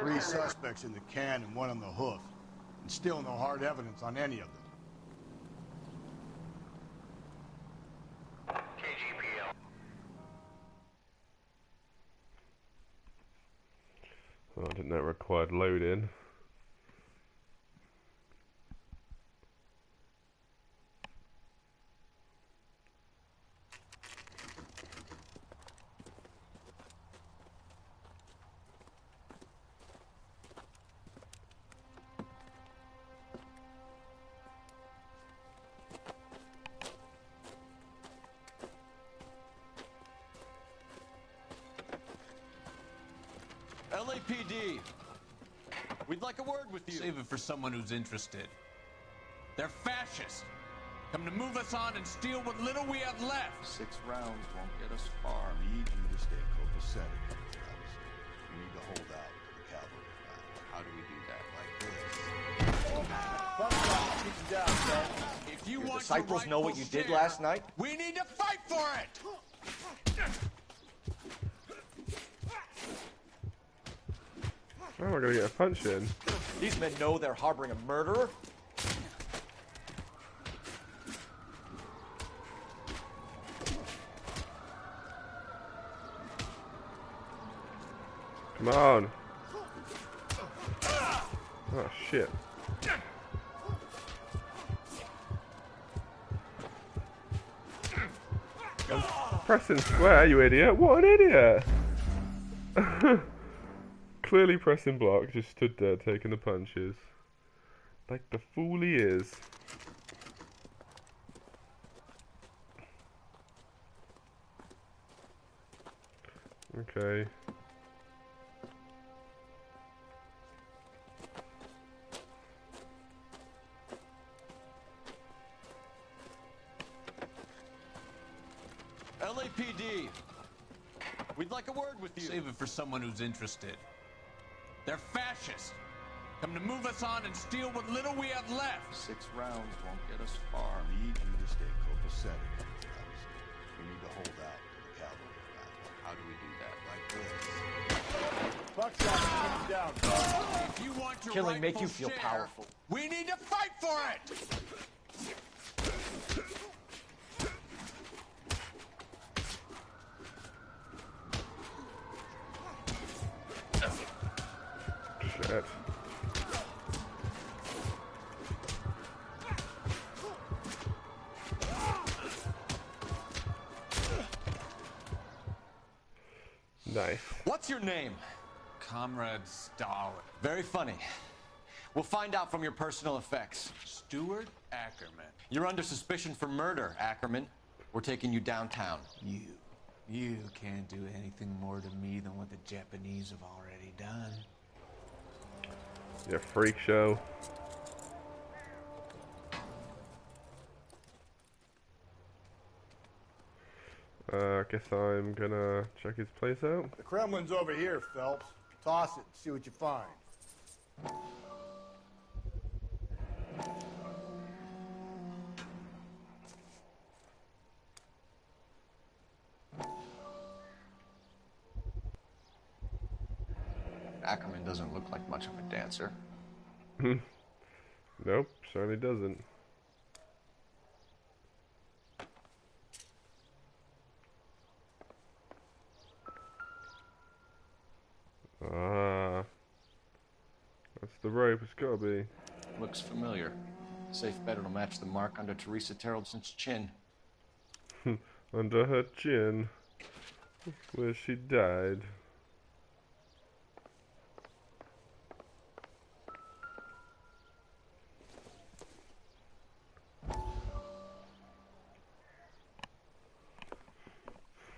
3 suspects in the can and 1 on the hoof. And still no hard evidence on any of them. KGPL. Oh, I didn't know it required loading. LAPD. We'd like a word with you. Save it for someone who's interested. They're fascists. Come to move us on and steal what little we have left. 6 rounds won't get us far. We need you to stay copacetic. We need to hold out until the cavalry arrive. How do we do that? Like this. If you Your want disciples your know what you rightful did share, last night? We need to fight for it. How am I gonna get a punch in? These men know they're harboring a murderer? Come on. Oh shit. I'm pressing square, you idiot. What an idiot. Clearly pressing block, just stood there taking the punches. Like the fool he is. Okay. LAPD. We'd like a word with you. Save it for someone who's interested. They're fascists. Come to move us on and steal what little we have left. 6 rounds won't get us far. We need you to stay copacetic. We need to hold out until the cavalry arrive. How do we do that? Like this. Buckshot, keep him down. If you want your Killing make you rightful feel share, powerful. we need to fight for it. Shit. Nice. What's your name? Comrade Stalin. Very funny. We'll find out from your personal effects. Stuart Ackerman. You're under suspicion for murder, Ackerman. We're taking you downtown. You can't do anything more to me than what the Japanese have already done. You freak show. I guess I'm gonna check his place out. The Kremlin's over here, Phelps. Toss it and see what you find. Ackerman doesn't look like much of a dancer. Nope, certainly doesn't. Ah, that's the rope. It's gotta be. Looks familiar. Safe bet it'll match the mark under Teresa Terrelson's chin. Under her chin, where she died.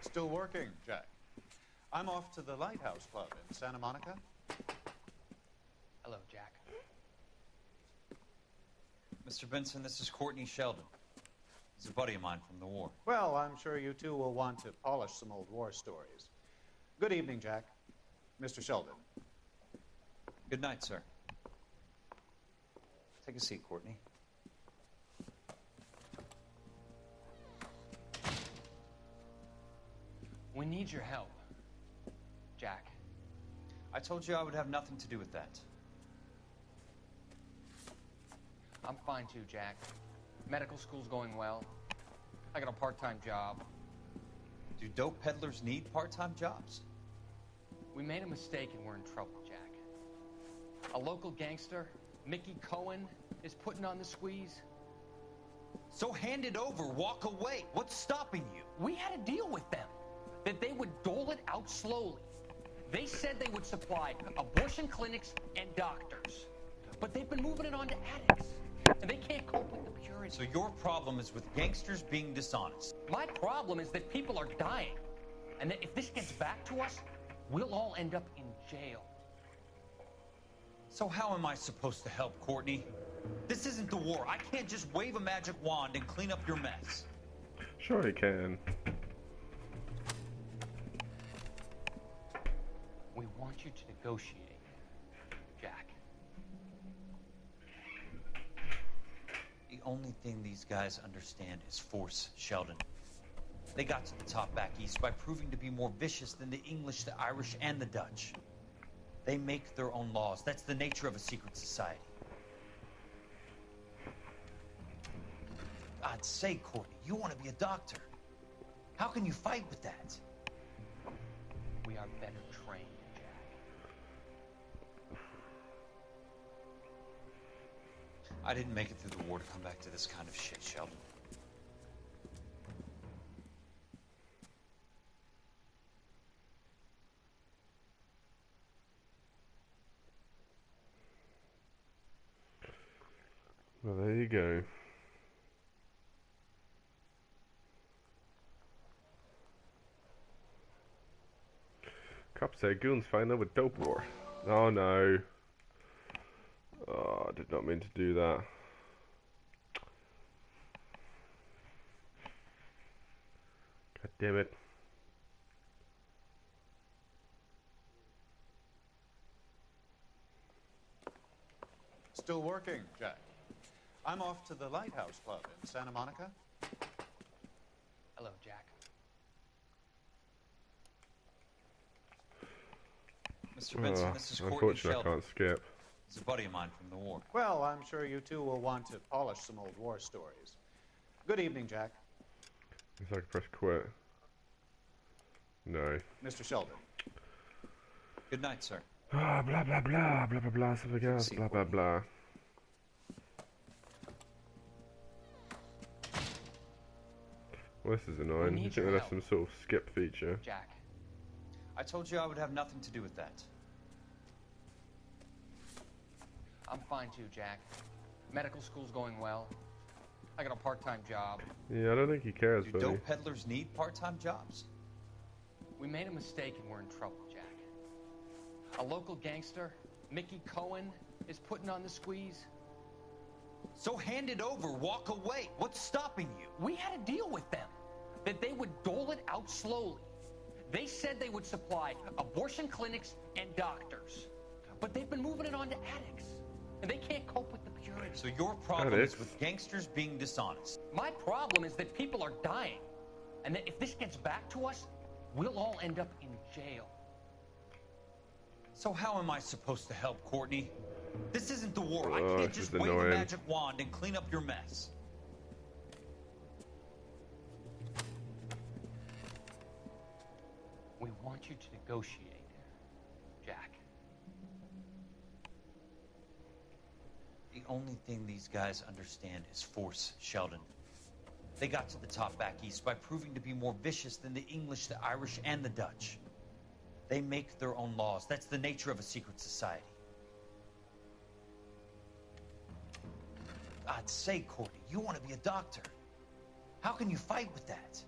Still working, Jack. I'm off to the Lighthouse Club in Santa Monica. Hello, Jack. Mr. Benson, this is Courtney Sheldon. He's a buddy of mine from the war. Well, I'm sure you two will want to polish some old war stories. Good evening, Jack. Mr. Sheldon. Good night, sir. Take a seat, Courtney. We need your help, Jack. I told you I would have nothing to do with that. I'm fine too, Jack. Medical school's going well. I got a part-time job. Do dope peddlers need part-time jobs? We made a mistake and we're in trouble, Jack. A local gangster, Mickey Cohen, is putting on the squeeze. So hand it over, walk away. What's stopping you? We had a deal with them that they would dole it out slowly. They said they would supply abortion clinics and doctors, but they've been moving it on to addicts, and they can't cope with the purity. So your problem is with gangsters being dishonest. My problem is that people are dying, and that if this gets back to us, we'll all end up in jail. So how am I supposed to help, Courtney? This isn't the war. I can't just wave a magic wand and clean up your mess. Sure he can. We want you to negotiate, Jack. The only thing these guys understand is force, Sheldon. They got to the top back east by proving to be more vicious than the English, the Irish, and the Dutch. They make their own laws. That's the nature of a secret society. God's sake, Courtney, you want to be a doctor. How can you fight with that? We are better trained, Jack. I didn't make it through the war to come back to this kind of shit, Sheldon. Well, there you go. Cops say goons find out with dope war. Oh no. Oh, I did not mean to do that. God damn it. Still working, Jack. I'm off to the Lighthouse Club in Santa Monica. Hello, Jack. Mr. Benson, this is Courtney unfortunately, I Sheldon. can't skip. He's a buddy of mine from the war. Well, I'm sure you two will want to polish some old war stories. Good evening, Jack. If I can press quit. No. Mr. Sheldon. Good night, sir. Ah, blah blah blah, blah blah blah, something else, blah blah blah. Well, this is annoying. You think there's some sort of skip feature? Jack. I told you I would have nothing to do with that. I'm fine too, Jack. Medical school's going well. I got a part-time job. Yeah, I don't think he cares, Do buddy. dope peddlers need part-time jobs? We made a mistake and we're in trouble, Jack. A local gangster, Mickey Cohen, is putting on the squeeze. So hand it over, walk away. What's stopping you? We had a deal with them that they would dole it out slowly. They said they would supply abortion clinics and doctors, but they've been moving it on to addicts, and they can't cope with the purity. So your problem is with gangsters being dishonest. My problem is that people are dying, and that if this gets back to us, we'll all end up in jail. So how am I supposed to help, Courtney? This isn't the war. I Oh, can't this just is wave a annoying. magic wand and clean up your mess. We want you to negotiate, Jack. The only thing these guys understand is force, Sheldon. They got to the top back east by proving to be more vicious than the English, the Irish, and the Dutch. They make their own laws. That's the nature of a secret society. God's sake, Courtney, you want to be a doctor. How can you fight with that?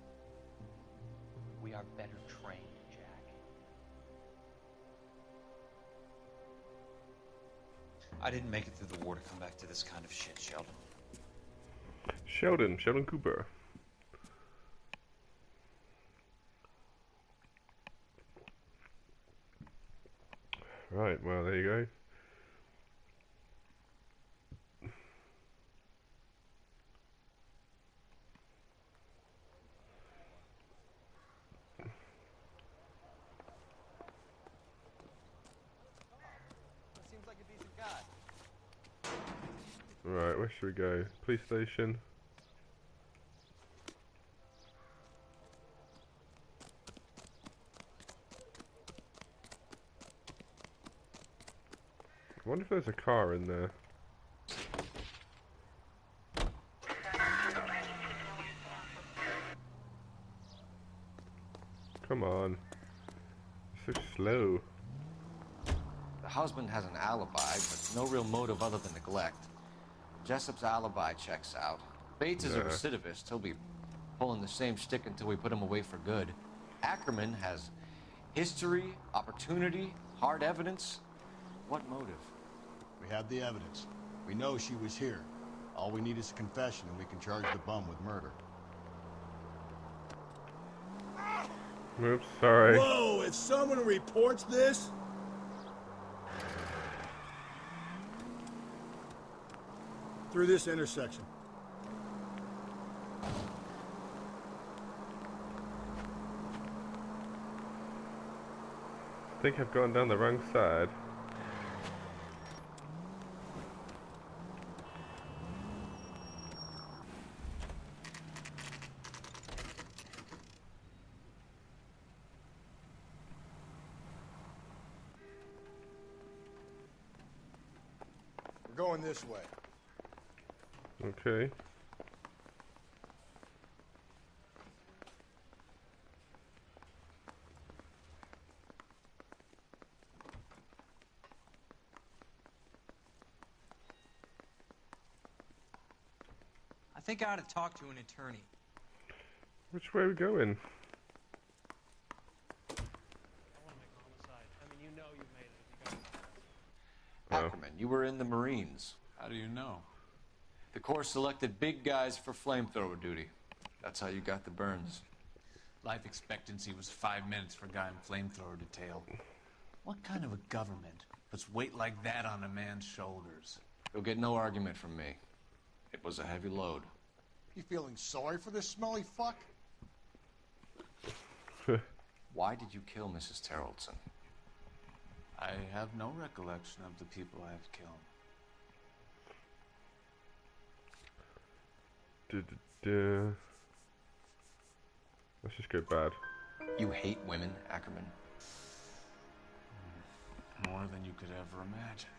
We are better trained, Jack. I didn't make it through the war to come back to this kind of shit, Sheldon. Sheldon Cooper. Right, well, there you go. Seems like a decent guy. Right, where should we go? Police station. I wonder if there's a car in there. Come on. So slow. The husband has an alibi, but no real motive other than neglect. Jessup's alibi checks out. Bates is a recidivist. He'll be pulling the same shtick until we put him away for good. Ackerman has history, opportunity, hard evidence. What motive? We have the evidence. We know she was here. All we need is a confession, and we can charge the bum with murder. Oops, sorry. Whoa, if someone reports this... through this intersection. I think I've gone down the wrong side. We're going this way. Okay. I think I ought to talk to an attorney. Which way are we going? Ackerman, you were in the Marines. How do you know? The Corps selected big guys for flamethrower duty. That's how you got the burns. Life expectancy was 5 minutes for a guy in flamethrower detail. What kind of a government puts weight like that on a man's shoulders? You'll get no argument from me. It was a heavy load. You feeling sorry for this smelly fuck? Why did you kill Mrs. Terrelson? I have no recollection of the people I have killed. Let's just go bad. You hate women, Ackerman? More than you could ever imagine.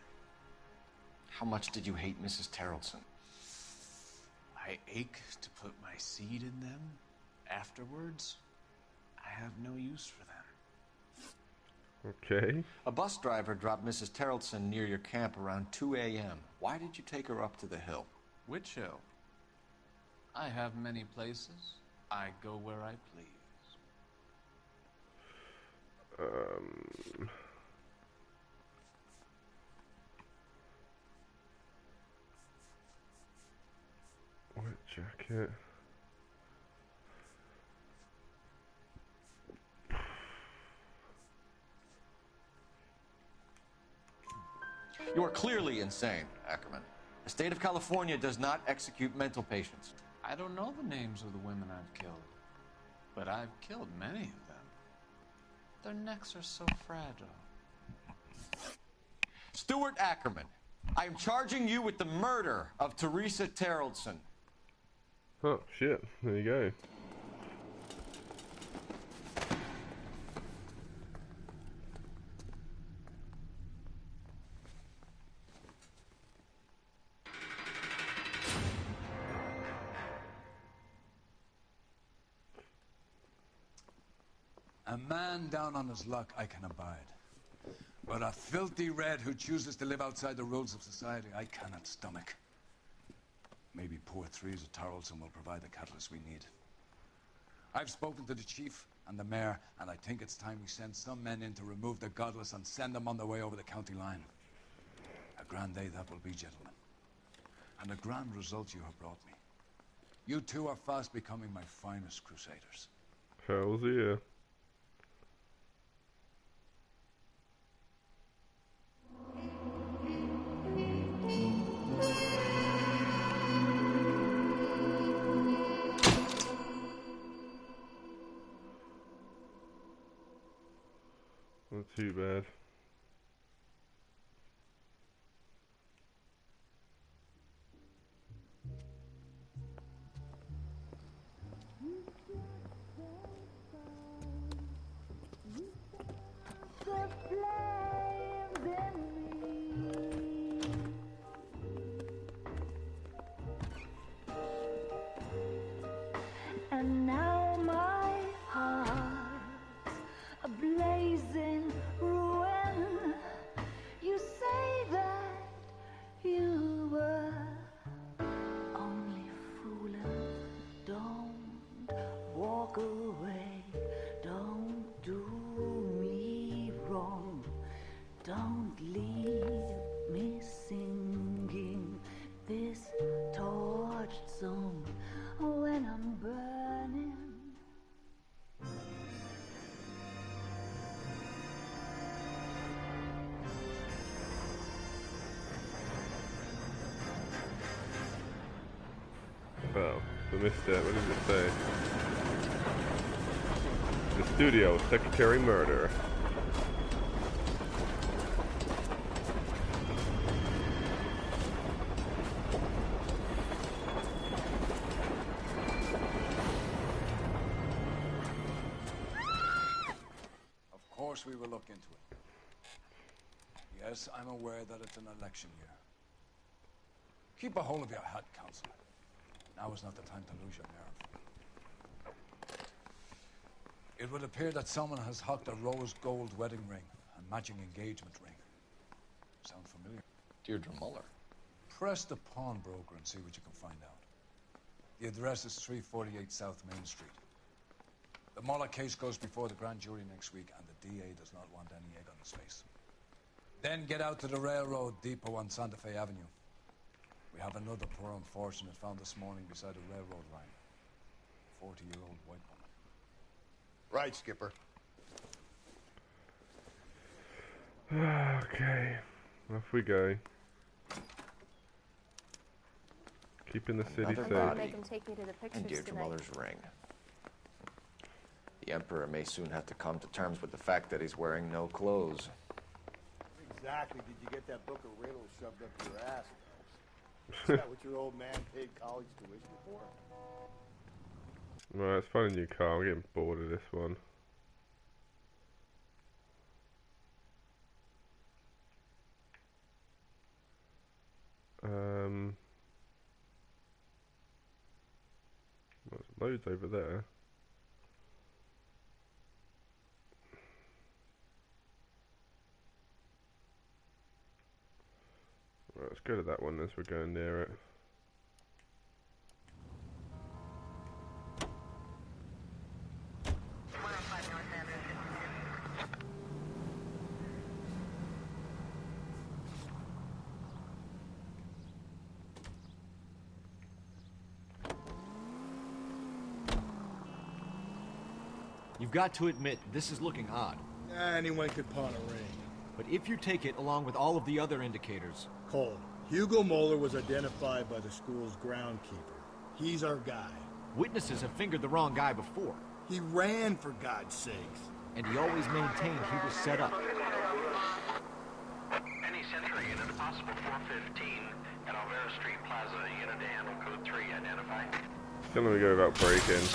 How much did you hate Mrs. Terrelson? I ache to put my seed in them. Afterwards, I have no use for them. Okay. A bus driver dropped Mrs. Terrelson near your camp around 2 a.m. Why did you take her up to the hill? Which hill? I have many places. I go where I please. What jacket? You are clearly insane, Ackerman. The state of California does not execute mental patients. I don't know the names of the women I've killed, but I've killed many of them. Their necks are so fragile. Stuart Ackerman, I am charging you with the murder of Teresa Terrelson. Oh, shit. There you go. A man down on his luck I can abide. But a filthy red who chooses to live outside the rules of society I cannot stomach. Maybe poor Teresa Tarleton will provide the catalyst we need. I've spoken to the chief and the mayor, and I think it's time we send some men in to remove the godless and send them on their way over the county line. Have grand day that will be, gentlemen. And a grand result you have brought me. You two are fast becoming my finest crusaders. Hell's yeah. Not too bad. And now my heart's a blazing ruin. You say that you were only fooling. Don't walk away. Don't do me wrong. Don't leave me singing this torched song when I'm burning. Well, the misstep, what does it say? The studio, secretary murder. Of course we will look into it. Yes, I'm aware that it's an election year. Keep a hold of your hat, Counselor. Now is not the time to lose your nerve. It would appear that someone has hocked a rose gold wedding ring and matching engagement ring. Sound familiar? Deirdre Muller. Press the pawnbroker and see what you can find out. The address is 348 South Main Street. The Muller case goes before the grand jury next week, and the DA does not want any egg on his face. Then get out to the railroad depot on Santa Fe Avenue. We have another poor unfortunate found this morning beside a railroad line. 40-year-old white woman. Right, Skipper. Okay, off we go. Keeping the city Another safe. body Make him take me to the and pictures Deirdre tonight. Muller's ring. The Emperor may soon have to come to terms with the fact that he's wearing no clothes. Exactly. Did you get that book of riddles shoved up your ass? Is that what your old man paid college tuition for? Right, let's find a new car. I'm getting bored of this one. There's loads over there. Right, let's go to that one as we're going near it. You've got to admit, this is looking odd. Anyone could pawn a ring. But if you take it along with all of the other indicators... Cole, Hugo Moeller was identified by the school's groundkeeper. He's our guy. Witnesses have fingered the wrong guy before. He ran, for God's sakes. And he always maintained he was set up. Any Century unit, possible 415 at Alvera Street Plaza, unit to handle code 3, identify. Still let me go about breaking.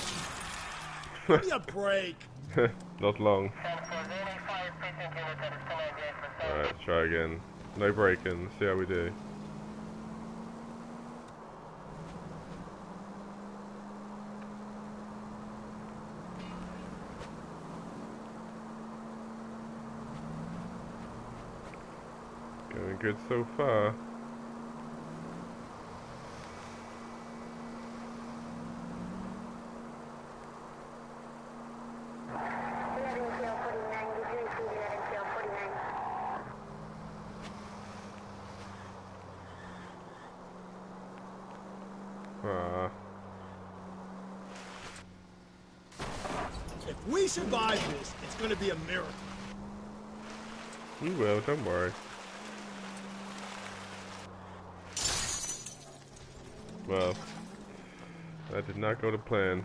Give me a break. Not long. Alright, let's try again. No breaking, see how we do. Going good so far. If we survive this, it's gonna be a miracle. We will, don't worry. Well, that did not go to plan.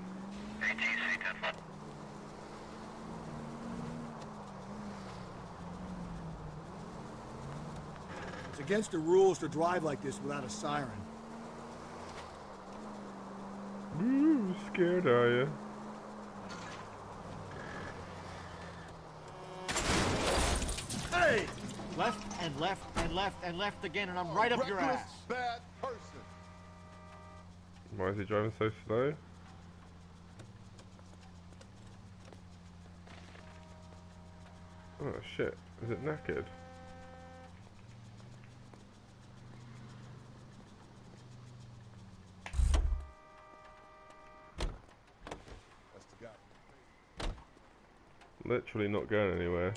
It's against the rules to drive like this without a siren. Ooh, scared are you? Hey! Left and left and left and left again, and I'm right up your ass. Bad person. Why is he driving so slow? Oh shit, is it knackered? That's the guy. Literally not going anywhere.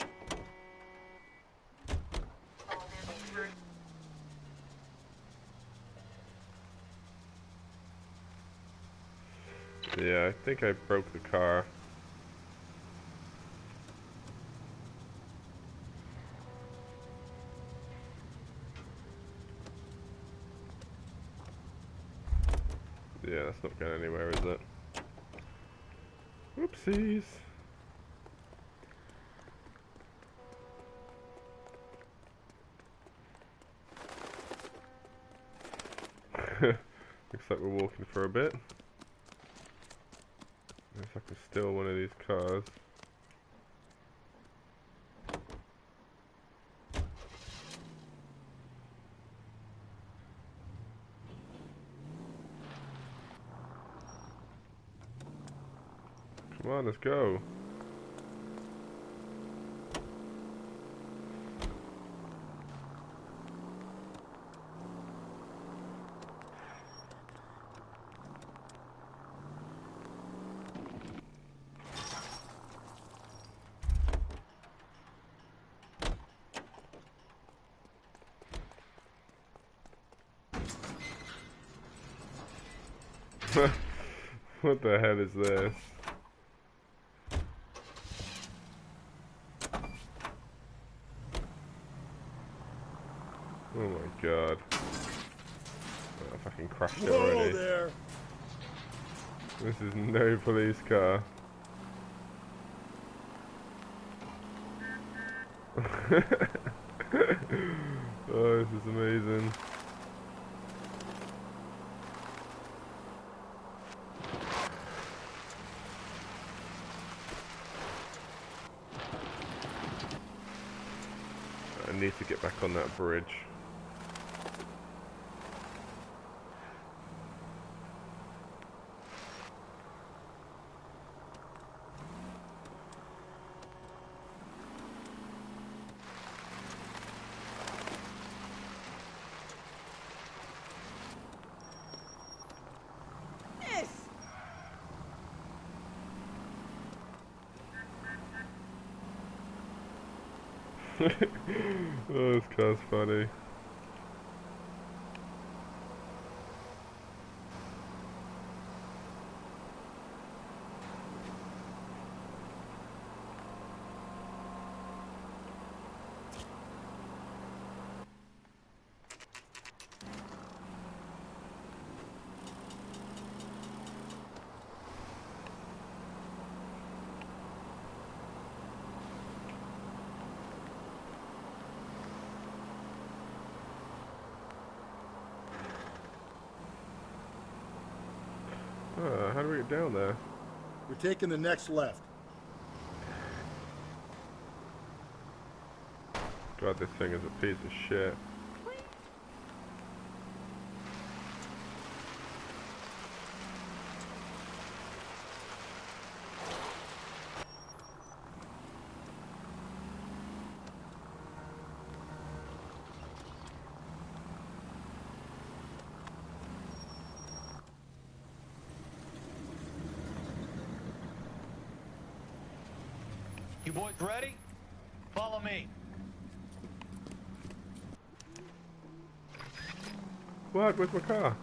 Yeah, I think I broke the car. Yeah, that's not going anywhere, is it? Whoopsies. Looks like we're walking for a bit. If I can steal one of these cars. Come on, let's go. What the hell is this? Oh my god. Oh, I fucking crashed it already. Whoa there. This is no police car. Oh, this is amazing. I need to get back on that bridge. Oh, this car's funny. How do we get down there? We're taking the next left. God, this thing is a piece of shit. You boys ready? Follow me. What? Where's my car?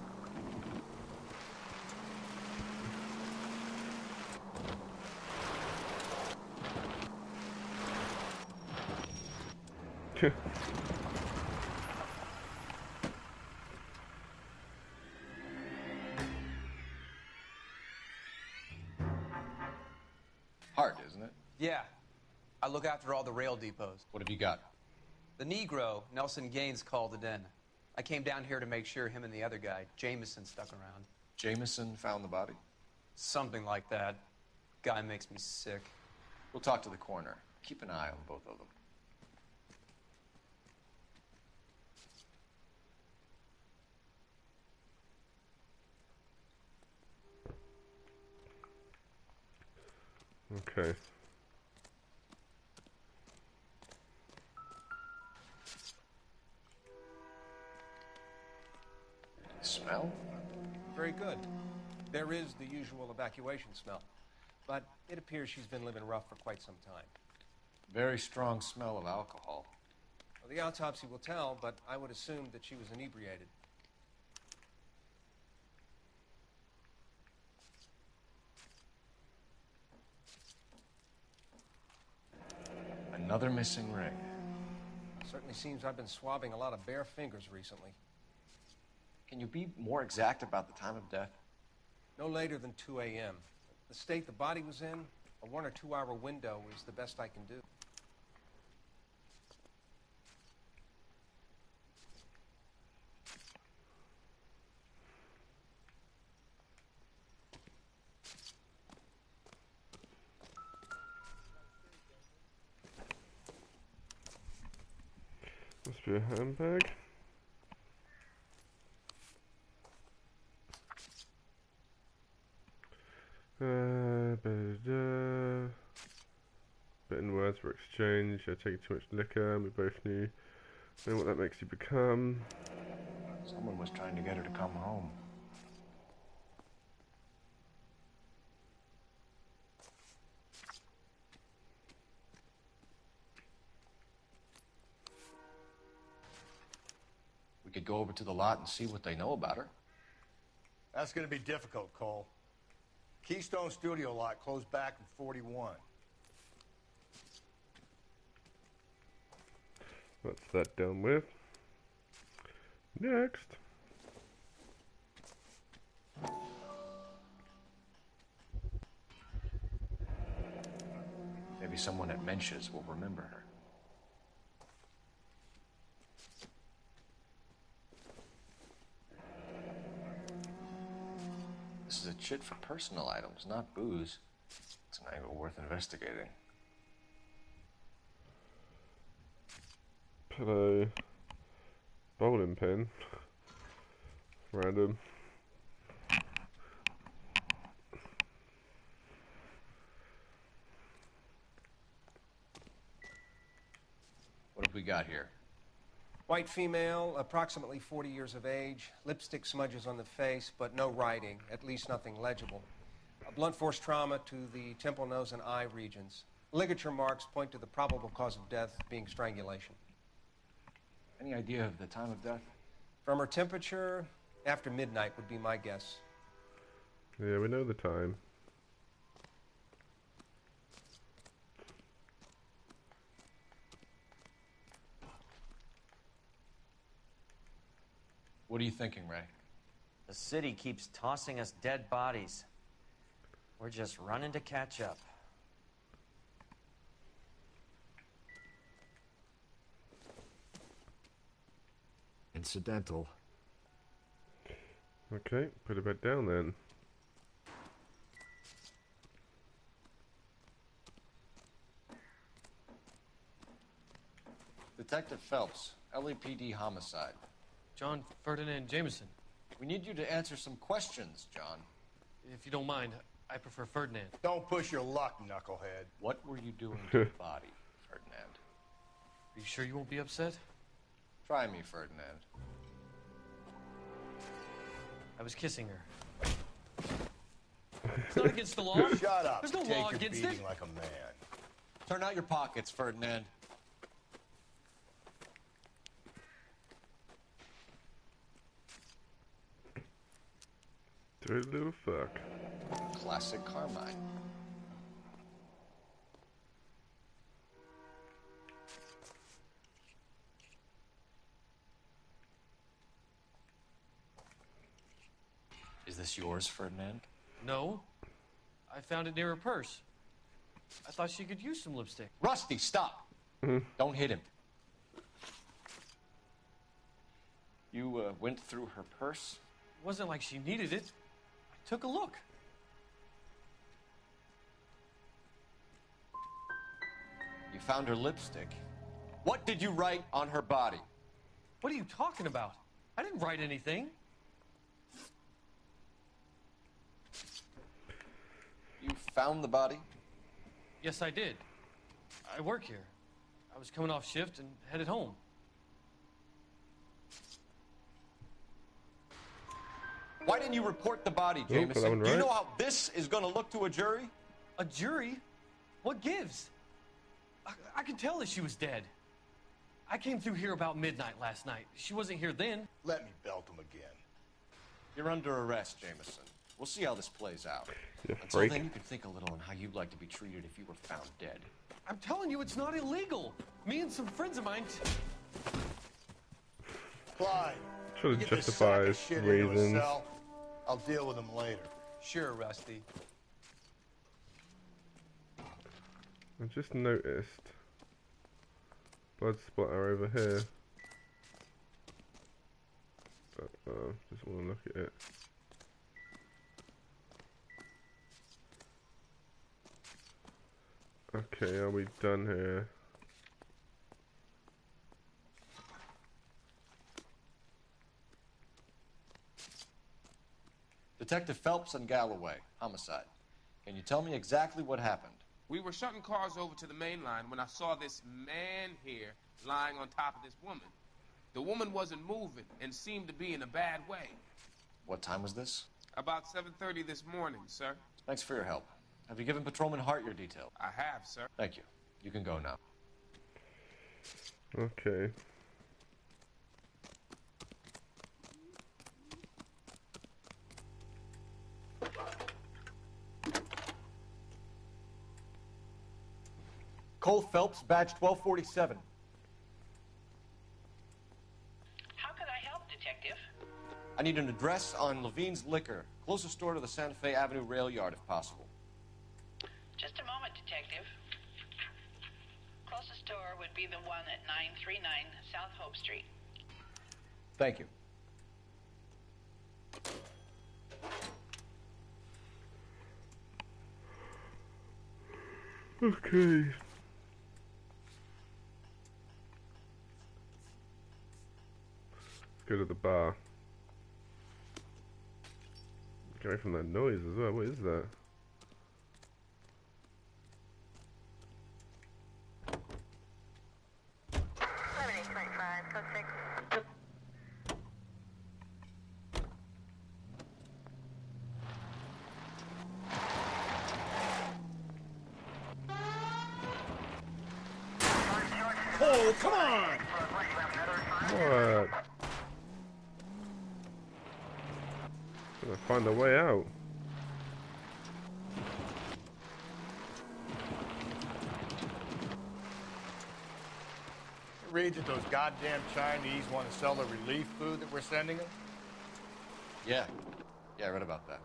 Hard, isn't it? Yeah. I look after all the rail depots. What have you got? The Negro, Nelson Gaines, called it in. I came down here to make sure him and the other guy, Jameson, stuck around. Jameson found the body? Something like that. Guy makes me sick. We'll talk to the coroner. Keep an eye on both of them. Okay. Smell? Very good. There is the usual evacuation smell, but it appears she's been living rough for quite some time. Very strong smell of alcohol. Well, the autopsy will tell, but I would assume that she was inebriated. Another missing ring. Certainly seems I've been swabbing a lot of bare fingers recently. Can you be more exact about the time of death? No later than 2 a.m. The state the body was in, a 1 or 2 hour window is the best I can do. Must be a handbag. Bitten words were exchanged. You're taking too much liquor, and we both know what that makes you become. Someone was trying to get her to come home. We could go over to the lot and see what they know about her. That's going to be difficult, Cole. Keystone Studio lot closed back in 41. That's that done with. Next. Maybe someone at Mensch's will remember her. This is a chit for personal items, not booze. It's an angle worth investigating. Pillow. Bowling pin. Random. What have we got here? White female, approximately 40 years of age, lipstick smudges on the face, but no writing, at least nothing legible. A blunt force trauma to the temple, nose, and eye regions. Ligature marks point to the probable cause of death being strangulation. Any idea of the time of death? From her temperature, after midnight would be my guess. Yeah, we know the time. What are you thinking, Ray? The city keeps tossing us dead bodies. We're just running to catch up. Incidental. Okay, put it back down then. Detective Phelps, LAPD homicide. John Ferdinand Jameson. We need you to answer some questions, John. If you don't mind, I prefer Ferdinand. Don't push your luck, knucklehead. What were you doing to the body, Ferdinand? Are you sure you won't be upset? Try me, Ferdinand. I was kissing her. It's not against the law. Shut up. There's no Take law your against beating it. like a man. Turn out your pockets, Ferdinand. Dirty little fuck. Classic Carmine. this yours, Ferdinand? No. I found it near her purse. I thought she could use some lipstick. Rusty, stop! Don't hit him. You went through her purse? It wasn't like she needed it. I took a look. You found her lipstick. What did you write on her body? What are you talking about? I didn't write anything. You found the body? Yes, I did. I work here. I was coming off shift and headed home. Why didn't you report the body, Oh, got that Jameson? one Do you right. know how this is going to look to a jury? A jury? What gives? I could tell that she was dead. I came through here about midnight last night. She wasn't here then. Let me belt him again. You're under arrest, Jameson. We'll see how this plays out. You Until freak. then, you can think a little on how you'd like to be treated if you were found dead. I'm telling you, it's not illegal. Me and some friends of mine... Clyde, Sure, get this sack justifies of shit into a reasons. cell. I'll deal with him later. Sure, Rusty. I just noticed blood splatter over here. Just want to look at it. Okay, are we done here? Detective Phelps and Galloway, homicide. Can you tell me exactly what happened? We were shutting cars over to the main line when I saw this man here lying on top of this woman. The woman wasn't moving and seemed to be in a bad way. What time was this? About 7:30 this morning, sir. Thanks for your help. Have you given Patrolman Hart your detail? I have, sir. Thank you. You can go now. Okay. Cole Phelps, badge 1247. How can I help, Detective? I need an address on Levine's Liquor, closest store to the Santa Fe Avenue rail yard, if possible. Just a moment, Detective. Closest store would be the one at 939 South Hope Street. Thank you. Okay. Let's go to the bar. Get away from that noise as well. What is that? Oh, come on! What? Gonna find a way out. You read that those goddamn Chinese want to sell the relief food that we're sending them? Yeah. Yeah, I read about that.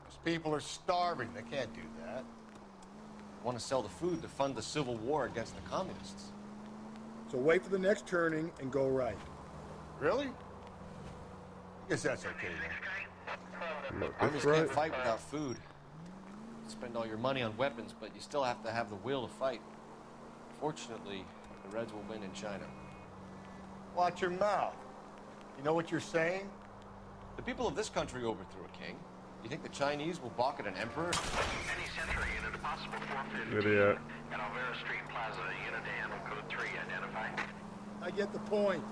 Those people are starving. They can't do that. They want to sell the food to fund the civil war against the communists. So wait for the next turning and go right. Really? Guess that's okay then. Look, Armies that's right. can't fight without food. You spend all your money on weapons, but you still have to have the will to fight. Fortunately, the Reds will win in China. Watch your mouth. You know what you're saying? The people of this country overthrew a king. You think the Chinese will balk at an emperor? Any Century unit, possible 415. Idiot. At Alvera Street Plaza, unit animal code 3, identify. I get the point.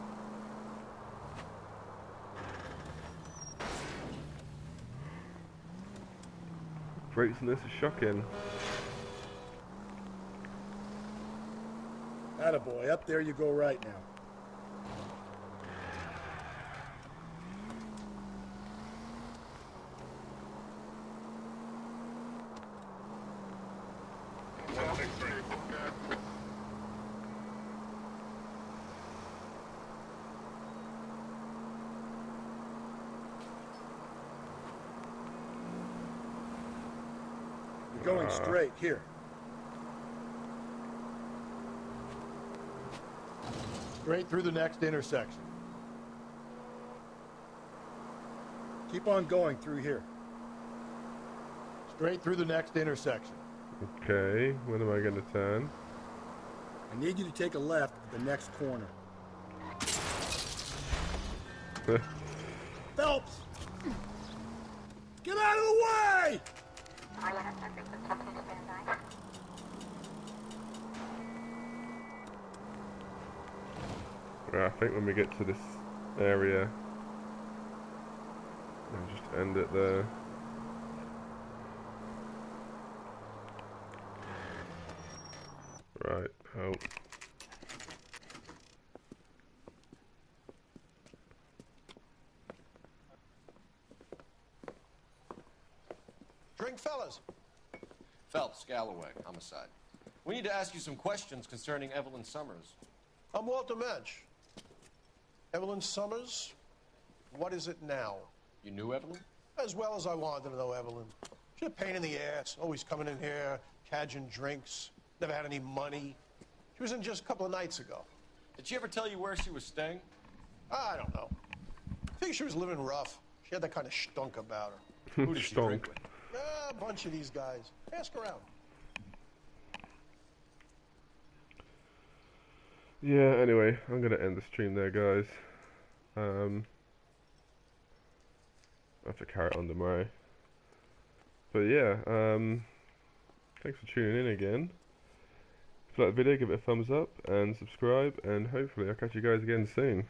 Greatness is shocking. Attaboy, up there you go right now. going straight. Here. Straight through the next intersection. Keep on going through here. Straight through the next intersection. Okay, when am I going to turn? I need you to take a left at the next corner. Phelps! Get out of the way! Right, I think when we get to this area, I'll just end it there. Right, oh. Drink, fellas. Phelps, Galloway, homicide. We need to ask you some questions concerning Evelyn Summers. I'm Walter Mensch. Evelyn Summers, what is it now? You knew Evelyn? As well as I wanted to know Evelyn. She's a pain in the ass, always coming in here, cadging drinks, never had any money. She was in just a couple of nights ago. Did she ever tell you where she was staying? I don't know. I think she was living rough. She had that kind of stunk about her. Who did she drink with? A bunch of these guys. Ask around. Yeah, anyway, I'm going to end the stream there, guys. I have to carry it on tomorrow. But yeah, thanks for tuning in again. If you like the video, give it a thumbs up and subscribe, and hopefully I'll catch you guys again soon.